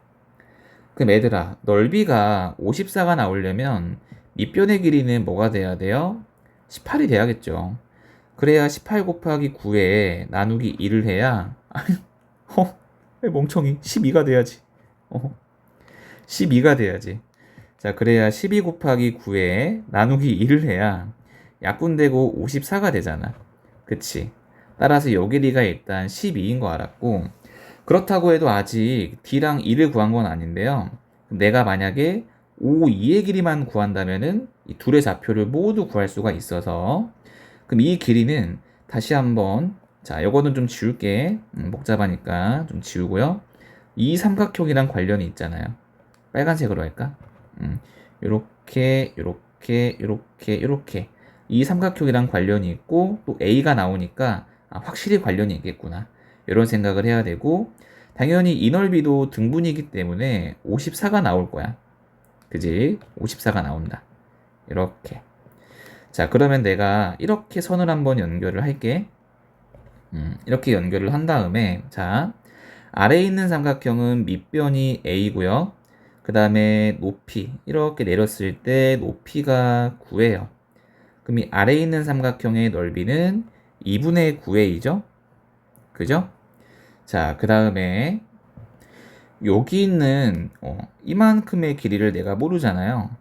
그럼 얘들아, 넓이가 54가 나오려면 밑변의 길이는 뭐가 돼야 돼요? 18이 돼야겠죠. 그래야 18 곱하기 9에 나누기 1을 해야 멍청이 12가 돼야지. 12가 돼야지. 자, 그래야 12 곱하기 9에 나누기 1을 해야 약분되고 54가 되잖아. 그치? 따라서 요 길이가 일단 12인 거 알았고, 그렇다고 해도 아직 D랑 E를 구한 건 아닌데요. 내가 만약에 O, E의 길이만 구한다면은 이 둘의 좌표를 모두 구할 수가 있어서, 그럼 이 길이는 다시 한번, 자, 요거는 좀 지울게. 복잡하니까 좀 지우고요. 이 삼각형이랑 관련이 있잖아요. 빨간색으로 할까? 요렇게, 요렇게, 요렇게, 요렇게. 이 삼각형이랑 관련이 있고, 또 A가 나오니까, 확실히 관련이 있겠구나. 이런 생각을 해야 되고, 당연히 이 넓이도 등분이기 때문에 54가 나올 거야. 그지? 54가 나온다. 이렇게. 자, 그러면 내가 이렇게 선을 한번 연결을 할게. 이렇게 연결을 한 다음에, 자, 아래에 있는 삼각형은 밑변이 A고요. 그 다음에 높이, 이렇게 내렸을 때 높이가 9예요. 그럼 이 아래에 있는 삼각형의 넓이는 2분의 9A죠? 그죠? 자, 그 다음에 여기 있는 이만큼의 길이를 내가 모르잖아요.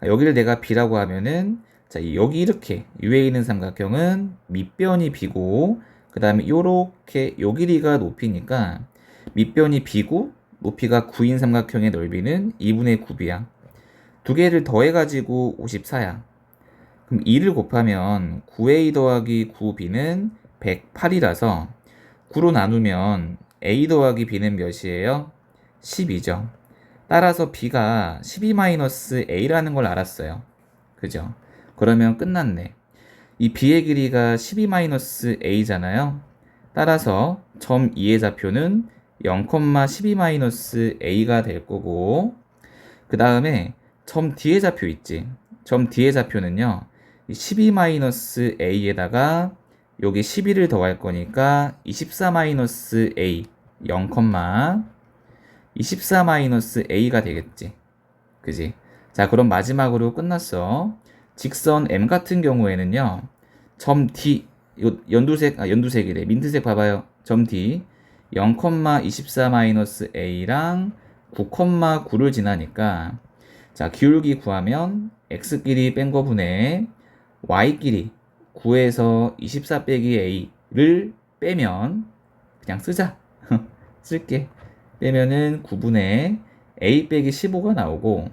여기를 내가 B라고 하면은 자, 여기 이렇게 위에 있는 삼각형은 밑변이 B고 그 다음에 요렇게 요 길이가 높이니까 밑변이 B고 높이가 9인 삼각형의 넓이는 2분의 9B야. 두 개를 더해가지고 54야. 그럼 2를 곱하면 9A 더하기 9B는 108이라서 9로 나누면 A 더하기 B는 몇이에요? 12죠. 따라서 B가 12-A라는 걸 알았어요. 그죠? 그러면 끝났네. 이 B의 길이가 12-A잖아요. 따라서 점 2의 좌표는 0,12-A가 될 거고, 그 다음에 점 D의 좌표 있지. 점 D의 좌표는요, 12-A에다가 여기 12를 더할 거니까 24-A 0,24-A가 되겠지. 그지? 자, 그럼 마지막으로 끝났어. 직선 M 같은 경우에는요, 점 D, 연두색이래. 민트색 봐봐요. 점 D, 0,24-A랑 9,9를 지나니까, 자, 기울기 구하면 X끼리 뺀 거분에 Y끼리 9에서 24 빼기 A를 빼면, 그냥 쓰자. 쓸게. 빼면은 9분의 A 빼기 15가 나오고,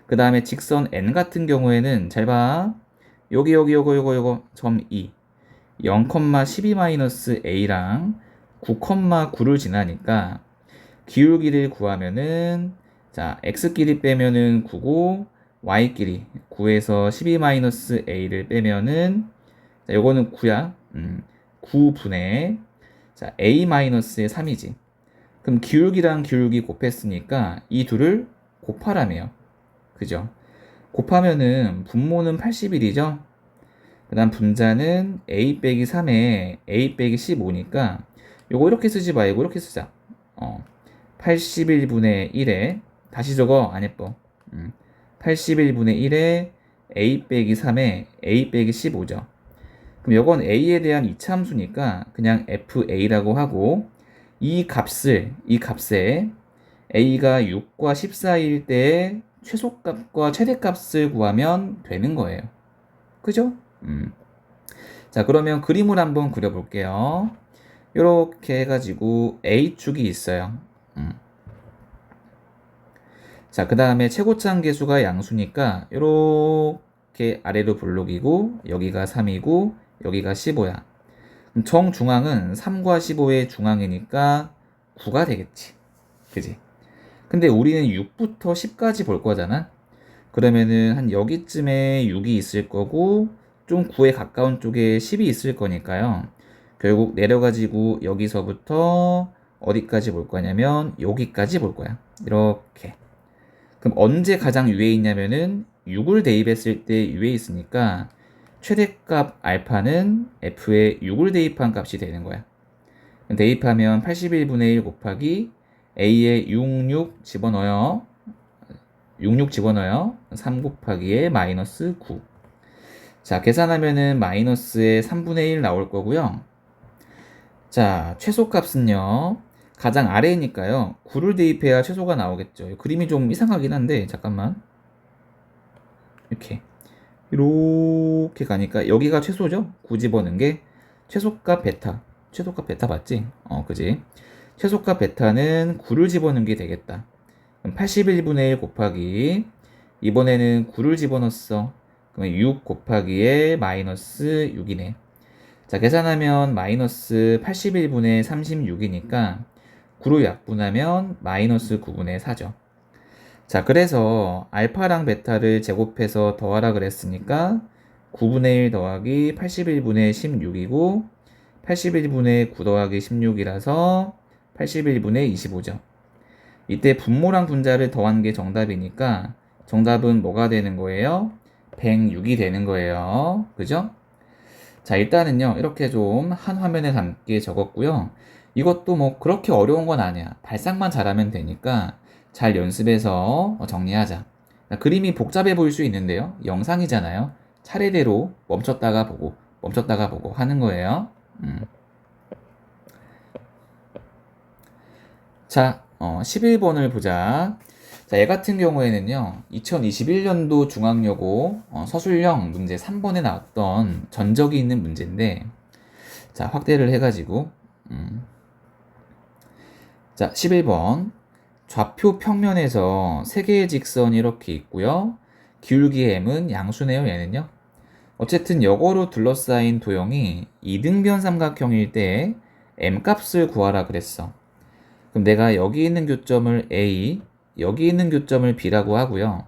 그 다음에 직선 N 같은 경우에는 잘 봐. 요거 점 2. 0,12-A랑 9,9를 지나니까 기울기를 구하면은 자, X끼리 빼면은 9고 Y끼리 9에서 12-A를 빼면은 자, 요거는 9야. 9분의 자, A-의 3이지. 그럼 기울기랑 기울기 곱했으니까 이 둘을 곱하라며요. 그죠? 곱하면은 분모는 81이죠? 그 다음 분자는 A 빼기 3에 A 빼기 15니까 요거 이렇게 쓰지 말고 이렇게 쓰자. 81분의 1에 다시 적어. 안 예뻐. 81분의 1에 A 빼기 3에 A 빼기 15죠. 그럼 요건 A에 대한 이차함수니까 그냥 FA라고 하고 이 값에 A가 6과 14일 때 최소값과 최대값을 구하면 되는 거예요. 그죠? 자, 그러면 그림을 한번 그려볼게요. 이렇게 해가지고 A축이 있어요. 자, 그 다음에 최고차항 계수가 양수니까 이렇게 아래로 블록이고 여기가 3이고 여기가 15야. 정중앙은 3과 15의 중앙이니까 9가 되겠지. 그지? 근데 우리는 6부터 10까지 볼 거잖아. 그러면은 한 여기쯤에 6이 있을 거고 좀 9에 가까운 쪽에 10이 있을 거니까요. 결국 내려가지고 여기서부터 어디까지 볼 거냐면 여기까지 볼 거야. 이렇게. 그럼 언제 가장 위에 있냐면은 6을 대입했을 때 위에 있으니까 최대값 알파는 f에 6을 대입한 값이 되는 거야. 대입하면 81분의 1 곱하기 a에 66 집어넣어요. 66 집어넣어요. 3 곱하기에 마이너스 9. 자, 계산하면은 마이너스의 3분의 1 나올 거고요. 자, 최소값은요. 가장 아래니까요. 9를 대입해야 최소가 나오겠죠. 그림이 좀 이상하긴 한데 잠깐만. 이렇게 가니까 여기가 최소죠. 9 집어넣은 게 최소값 베타. 최소값 베타 맞지? 그지? 최소값 베타는 9를 집어넣은 게 되겠다. 그럼 81분의 1 곱하기 이번에는 9를 집어넣었어. 그러면 6 곱하기에 마이너스 6이네. 자, 계산하면 마이너스 81분의 36이니까 9로 약분하면 마이너스 9분의 4죠. 자, 그래서 알파랑 베타를 제곱해서 더하라 그랬으니까 9분의 1 더하기 81분의 16이고 81분의 9 더하기 16이라서 81분의 25죠. 이때 분모랑 분자를 더한 게 정답이니까 정답은 뭐가 되는 거예요? 106이 되는 거예요. 그죠? 자, 일단은요, 이렇게 좀 한 화면에 담게 적었고요. 이것도 뭐 그렇게 어려운 건 아니야. 발상만 잘하면 되니까 잘 연습해서 정리하자. 그림이 복잡해 보일 수 있는데요. 영상이잖아요. 차례대로 멈췄다가 보고 하는 거예요. 자, 11번을 보자. 자, 얘 같은 경우에는요, 2021년도 중앙여고 서술형 문제 3번에 나왔던 전적이 있는 문제인데, 자, 확대를 해가지고, 자, 11번. 좌표 평면에서 세 개의 직선이 이렇게 있고요. 기울기의 m은 양수네요, 얘는요. 어쨌든 역어로 둘러싸인 도형이 이등변 삼각형일 때 m 값을 구하라 그랬어. 그럼 내가 여기 있는 교점을 A, 여기 있는 교점을 B라고 하고요.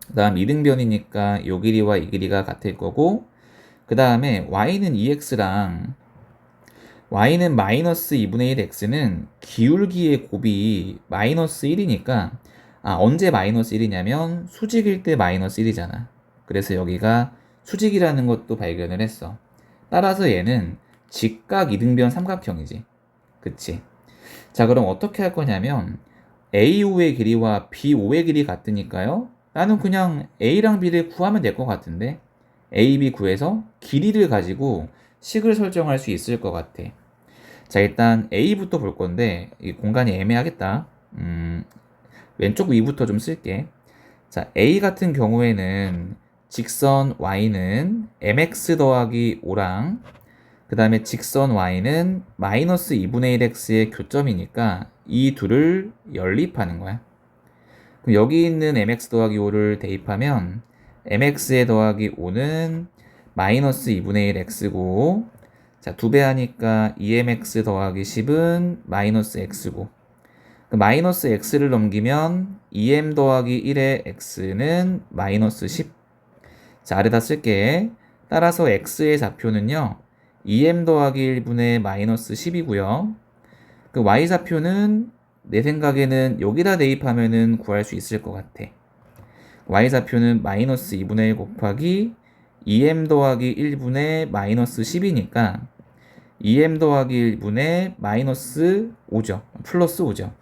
그 다음 이등변이니까 요 길이와 이 길이가 같을 거고, 그 다음에 Y는 2X랑 Y는 마이너스 2분의 1X는 기울기의 곱이 마이너스 1이니까, 언제 마이너스 1이냐면 수직일 때 마이너스 1이잖아. 그래서 여기가 수직이라는 것도 발견을 했어. 따라서 얘는 직각 이등변 삼각형이지. 그치? 자, 그럼 어떻게 할 거냐면 A5의 길이와 B5의 길이 같으니까요. 나는 그냥 A랑 B를 구하면 될 것 같은데 A, B 구해서 길이를 가지고 식을 설정할 수 있을 것 같아. 자, 일단 A부터 볼 건데 이 공간이 애매하겠다. 왼쪽 위부터 좀 쓸게. 자, A 같은 경우에는 직선 Y는 mx 더하기 5랑 그 다음에 직선 Y는 마이너스 2분의 1x의 교점이니까 이 둘을 연립하는 거야. 그럼 여기 있는 mx 더하기 5를 대입하면 mx에 더하기 5는 마이너스 2분의 1x고, 자, 2배 하니까 2mx 더하기 10은 마이너스 x고, 그 마이너스 x를 넘기면 2m 더하기 1의 x는 마이너스 10. 자, 아래다 쓸게. 따라서 x의 좌표는요 2m 더하기 1분의 마이너스 10이고요. 그 y좌표는 내 생각에는 여기다 대입하면은 구할 수 있을 것 같아. y좌표는 마이너스 2분의 1 곱하기 2m 더하기 1분의 마이너스 10이니까 2m 더하기 1분의 마이너스 5죠. 플러스 5죠.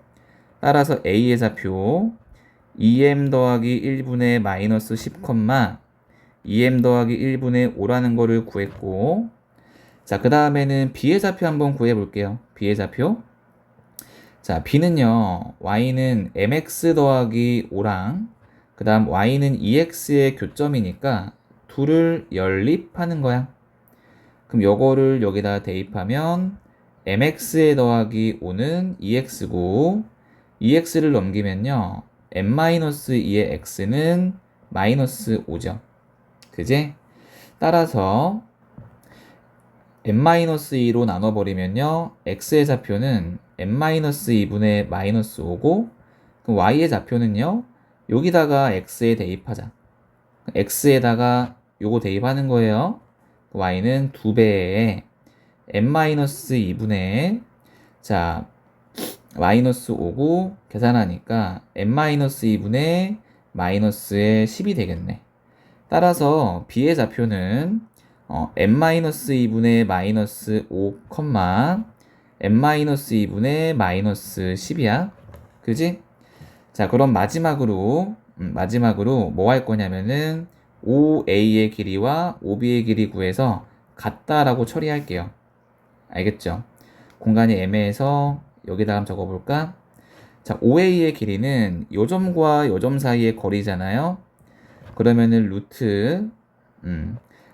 따라서 a의 좌표 2m 더하기 1분의 마이너스 10, 2m 더하기 1분의 5라는 거를 구했고, 자, 그 다음에는 b의 좌표 한번 구해 볼게요. b의 좌표. 자, b는요, y는 mx 더하기 5랑, 그 다음 y는 2x의 교점이니까 둘을 연립하는 거야. 그럼 요거를 여기다 대입하면 mx에 더하기 5는 2x고, 2x를 넘기면요, m-2의 x는 마이너스 5죠. 그지? 따라서 m-2로 나눠버리면요 x의 좌표는 m-2분의 마이너스 5고, 그럼 y의 좌표는요 여기다가 x에 대입하자. x에다가 요거 대입하는 거예요. y는 2배에 n-2분의 자 마이너스 5고 계산하니까 n-2분의 마이너스의 10이 되겠네. 따라서 b의 좌표는 n-2분의 마이너스 5, n-2분의 마이너스 10이야. 그지? 자, 그럼 마지막으로 뭐 할 거냐면은 5a의 길이와 5b의 길이 구해서 같다라고 처리할게요. 알겠죠? 공간이 애매해서 여기다 한번 적어볼까? 자, 5a의 길이는 요 점과 요 점 사이의 거리잖아요. 그러면은 루트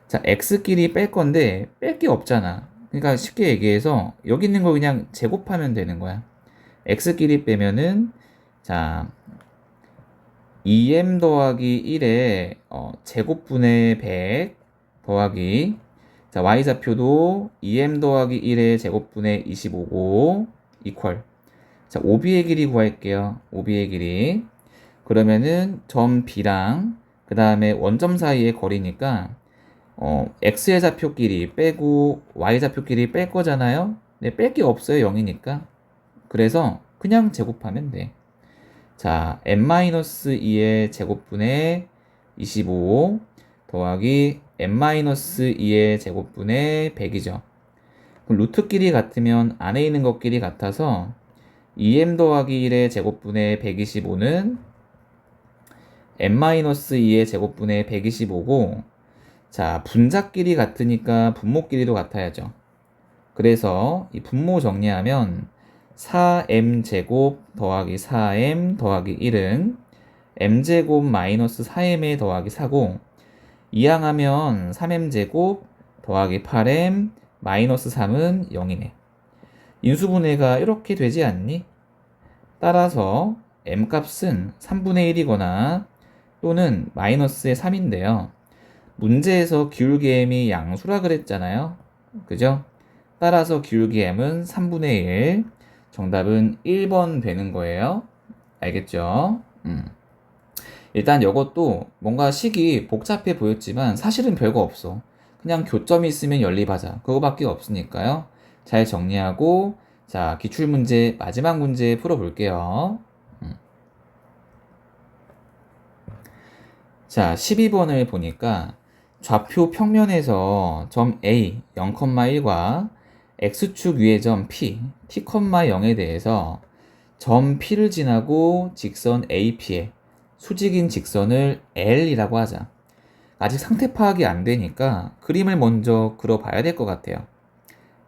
자, x끼리 뺄 건데 뺄 게 없잖아. 그러니까 쉽게 얘기해서 여기 있는 거 그냥 제곱하면 되는 거야. x끼리 빼면은 자 2m 더하기 1에 제곱분의 100 더하기 자 y좌표도 2m 더하기 1의 제곱분의 25고 이퀄 자 5b의 길이 구할게요. 5b의 길이 그러면은 점 B랑 그 다음에 원점 사이의 거리니까 x의 좌표끼리 빼고 y 좌표끼리 뺄 거잖아요. 네, 뺄 게 없어요. 0이니까. 그래서 그냥 제곱하면 돼. 자, n-2의 제곱분의 25 더하기 n-2의 제곱분의 100이죠. 그럼 루트끼리 같으면 안에 있는 것끼리 같아서 2m 더하기 1의 제곱분의 125는 n-2의 제곱분의 125고 자, 분자끼리 같으니까 분모끼리도 같아야죠. 그래서 이 분모 정리하면 4m제곱 더하기 4m 더하기 1은 m제곱 마이너스 4m에 더하기 4고 이항하면 3m제곱 더하기 8m 마이너스 3은 0이네. 인수분해가 이렇게 되지 않니? 따라서 m값은 3분의 1이거나 또는 마이너스의 3인데요. 문제에서 기울기 m이 양수라 그랬잖아요. 그죠? 따라서 기울기 m은 3분의 1. 정답은 1번 되는 거예요. 알겠죠? 일단 이것도 뭔가 식이 복잡해 보였지만 사실은 별거 없어. 그냥 교점이 있으면 연립하자. 그거밖에 없으니까요. 잘 정리하고 자 기출문제 마지막 문제 풀어볼게요. 자 12번을 보니까 좌표 평면에서 점 A 0,1과 x축 위의 점 P t,0에 대해서 점 P를 지나고 직선 AP에 수직인 직선을 L이라고 하자. 아직 상태 파악이 안 되니까 그림을 먼저 그려봐야 될 것 같아요.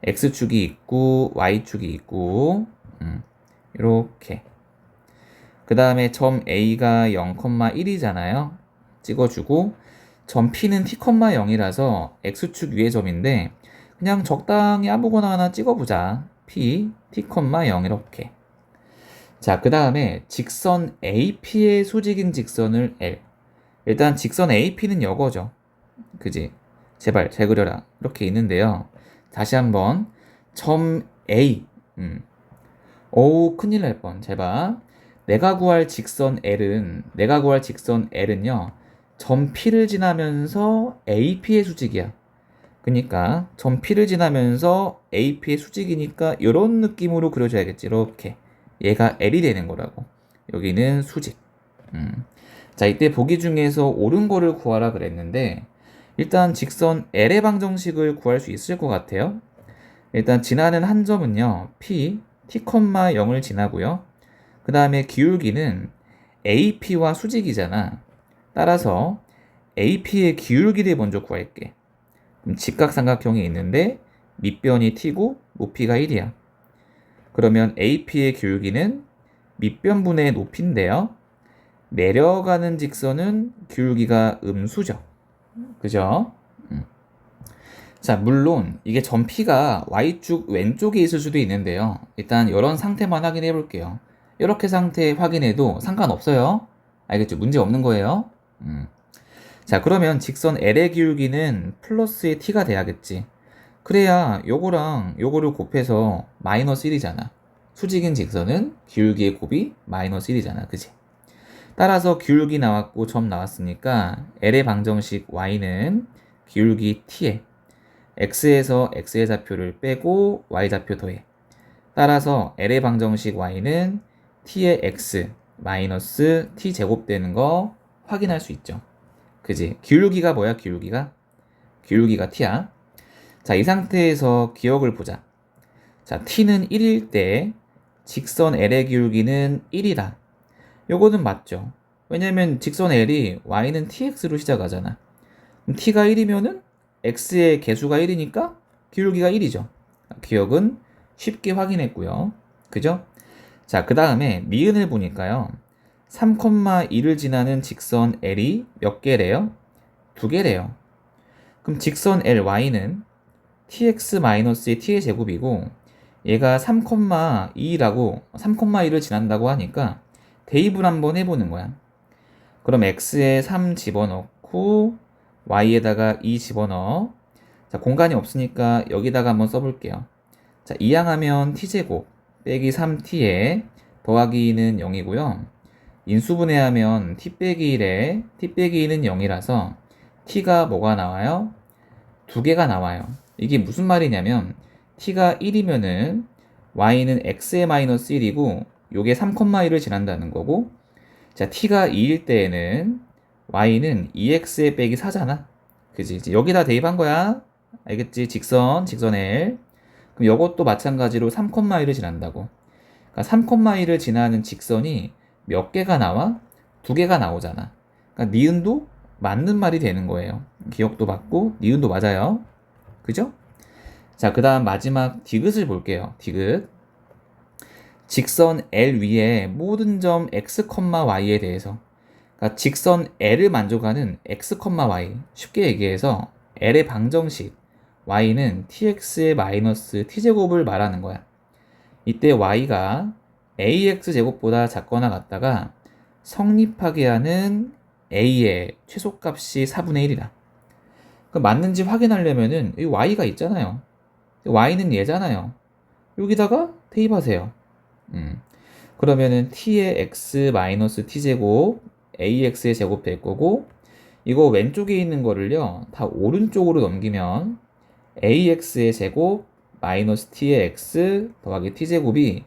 x축이 있고 y축이 있고 이렇게 그 다음에 점 A가 0,1이잖아요. 찍어주고 점 P는 t,0이라서 x축 위의 점인데 그냥 적당히 아무거나 하나 찍어보자. P, t,0 이렇게. 자, 그 다음에 직선 AP의 수직인 직선을 L. 일단 직선 AP는 이거죠. 그지? 제발 잘 그려라. 이렇게 있는데요. 다시 한번 점 A. 어우 큰일 날 뻔. 제발. 내가 구할 직선 L은요. 점 P를 지나면서 AP의 수직이야. 그러니까 점 P를 지나면서 AP의 수직이니까 이런 느낌으로 그려줘야겠지. 이렇게. 얘가 L이 되는 거라고. 여기는 수직. 자, 이때 보기 중에서 옳은 거를 구하라 그랬는데 일단 직선 L의 방정식을 구할 수 있을 것 같아요. 일단 지나는 한 점은요. P, t,0을 지나고요. 그 다음에 기울기는 AP와 수직이잖아. 따라서 AP의 기울기를 먼저 구할게. 그럼 직각삼각형이 있는데 밑변이 t고 높이가 1이야. 그러면 AP의 기울기는 밑변분의 높이인데요. 내려가는 직선은 기울기가 음수죠. 그죠? 자, 물론 이게 점 P가 Y축 왼쪽에 있을 수도 있는데요. 일단 이런 상태만 확인해 볼게요. 이렇게 상태 확인해도 상관없어요. 알겠죠? 문제 없는 거예요. 자, 그러면 직선 L의 기울기는 플러스의 T가 돼야겠지. 그래야 요거랑 요거를 곱해서 마이너스 1이잖아. 수직인 직선은 기울기의 곱이 마이너스 1이잖아. 그지? 따라서 기울기 나왔고 점 나왔으니까 L의 방정식 Y는 기울기 T에 x에서 x의 좌표를 빼고 y 좌표 더해. 따라서 L의 방정식 y는 t의 x 마이너스 t 제곱 되는 거 확인할 수 있죠. 그지? 기울기가 뭐야? 기울기가 t야. 자, 이 상태에서 기억을 보자. 자, t는 1일 때 직선 L의 기울기는 1이다. 요거는 맞죠. 왜냐면 직선 L이 y는 tx로 시작하잖아. 그럼 t가 1이면은 x의 개수가 1이니까 기울기가 1이죠. 기억은 쉽게 확인했고요. 그죠? 자, 그 다음에 니은을 보니까요. 3,1을 지나는 직선 L이 몇 개래요? 2개래요. 그럼 직선 LY는 tx-의 t의 제곱이고 얘가 3,2라고 3,1을 지난다고 하니까 대입을 한번 해보는 거야. 그럼 x에 3 집어넣고 y에다가 2 집어넣어. 자, 공간이 없으니까 여기다가 한번 써볼게요. 자, 이항하면 t제곱 빼기 3t에 더하기 2는 0이고요. 인수분해하면 t 빼기 1에 t 빼기 2는 0이라서 t가 뭐가 나와요? 2개가 나와요. 이게 무슨 말이냐면 t가 1이면은 y는 x의 마이너스 1이고 요게 3,1을 지난다는 거고, 자, t가 2일 때에는 y는 2x의 빼기 4잖아. 그지? 이제 여기다 대입한 거야. 알겠지? 직선 L. 그럼 이것도 마찬가지로 3,1을 지난다고. 그러니까 3,1을 지나는 직선이 몇 개가 나와? 2개가 나오잖아. 그러니까 니은도 맞는 말이 되는 거예요. 기억도 맞고 니은도 맞아요. 그죠? 자, 그 다음 마지막 디귿을 볼게요. 디귿. 직선 L 위에 모든 점 x, y에 대해서, 그러니까 직선 L을 만족하는 x, y, 쉽게 얘기해서 L의 방정식 y는 tx의 마이너스 t제곱을 말하는 거야. 이때 y가 ax 제곱보다 작거나 같다가 성립하게 하는 a의 최소값이 4분의 1이다. 맞는지 확인하려면은 이 y가 있잖아요. y는 얘잖아요. 여기다가 대입하세요. 그러면은 t의 x 마이너스 t제곱 ax의 제곱 될 거고, 이거 왼쪽에 있는 거를요 다 오른쪽으로 넘기면 ax의 제곱 마이너스 t의 x 더하기 t제곱이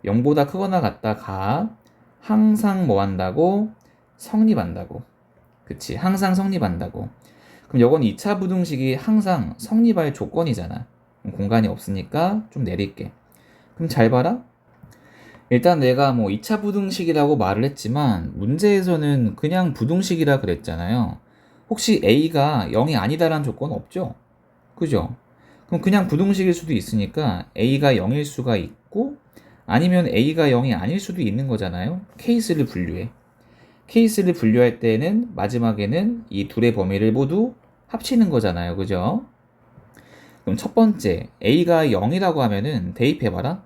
0보다 크거나 같다가 항상 뭐 한다고? 성립한다고. 그치? 항상 성립한다고. 그럼 이건 2차 부등식이 항상 성립할 조건이잖아. 공간이 없으니까 좀 내릴게. 그럼 잘 봐라. 일단 내가 뭐 2차 부등식이라고 말을 했지만 문제에서는 그냥 부등식이라 그랬잖아요. 혹시 a가 0이 아니다라는 조건 없죠? 그죠? 그럼 그냥 부등식일 수도 있으니까 a가 0일 수가 있고, 아니면 a가 0이 아닐 수도 있는 거잖아요. 케이스를 분류해. 케이스를 분류할 때는 마지막에는 이 둘의 범위를 모두 합치는 거잖아요. 그죠? 그럼 첫 번째 a가 0이라고 하면은 대입해봐라.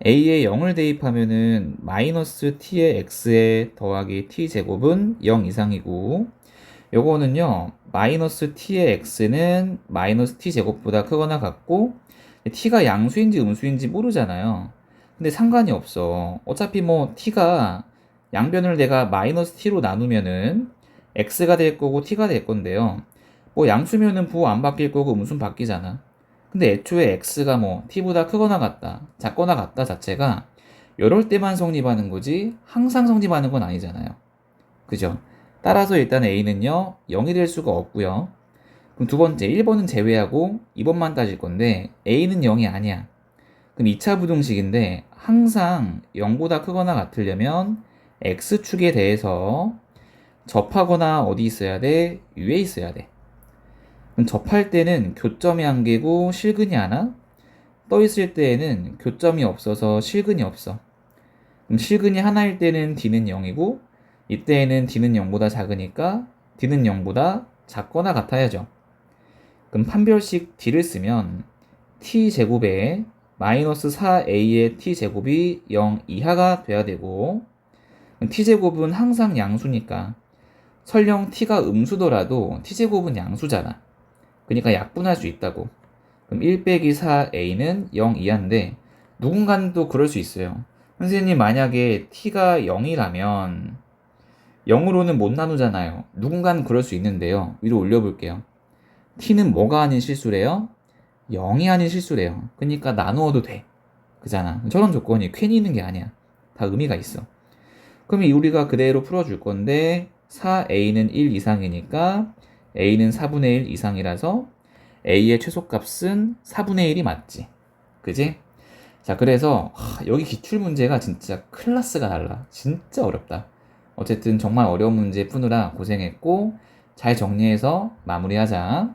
a에 0을 대입하면은 마이너스 t의 x에 더하기 t 제곱은 0 이상이고, 요거는요 마이너스 t의 x는 마이너스 t 제곱보다 크거나 같고, t가 양수인지 음수인지 모르잖아요. 근데 상관이 없어. 어차피 뭐 t가 양변을 내가 마이너스 t로 나누면은 x가 될 거고 t가 될 건데요. 뭐 양수면은 부호 안 바뀔 거고 음수는 바뀌잖아. 근데 애초에 x가 뭐 t보다 크거나 같다, 작거나 같다 자체가 이럴 때만 성립하는 거지 항상 성립하는 건 아니잖아요. 그죠? 따라서 일단 a는요 0이 될 수가 없고요. 그럼 두 번째 1번은 제외하고 2번만 따질 건데 a는 0이 아니야. 그럼 2차 부등식인데 항상 0보다 크거나 같으려면 x축에 대해서 접하거나 어디 있어야 돼? 위에 있어야 돼. 그럼 접할 때는 교점이 한 개고 실근이 하나, 떠 있을 때에는 교점이 없어서 실근이 없어. 그럼 실근이 하나일 때는 d는 0이고, 이때에는 d는 0보다 작으니까 d는 0보다 작거나 같아야죠. 그럼 판별식 d를 쓰면 t제곱에 마이너스 4a의 t제곱이 0 이하가 돼야 되고, t제곱은 항상 양수니까 설령 t가 음수더라도 t제곱은 양수잖아. 그러니까 약분할 수 있다고. 그럼 1 빼기 4a는 0 이하인데, 누군가는 또 그럴 수 있어요. 선생님, 만약에 t가 0이라면 0으로는 못 나누잖아요. 누군가는 그럴 수 있는데요. 위로 올려볼게요. t는 뭐가 아닌 실수래요? 0이 아닌 실수래요. 그러니까 나누어도 돼. 그잖아. 저런 조건이 괜히 있는 게 아니야. 다 의미가 있어. 그럼 우리가 그대로 풀어줄 건데 4a는 1 이상이니까 a는 4분의 1 이상이라서 a의 최소값은 4분의 1이 맞지. 그지? 자, 그래서 여기 기출문제가 진짜 클래스가 달라. 진짜 어렵다. 어쨌든 정말 어려운 문제 푸느라 고생했고 잘 정리해서 마무리하자.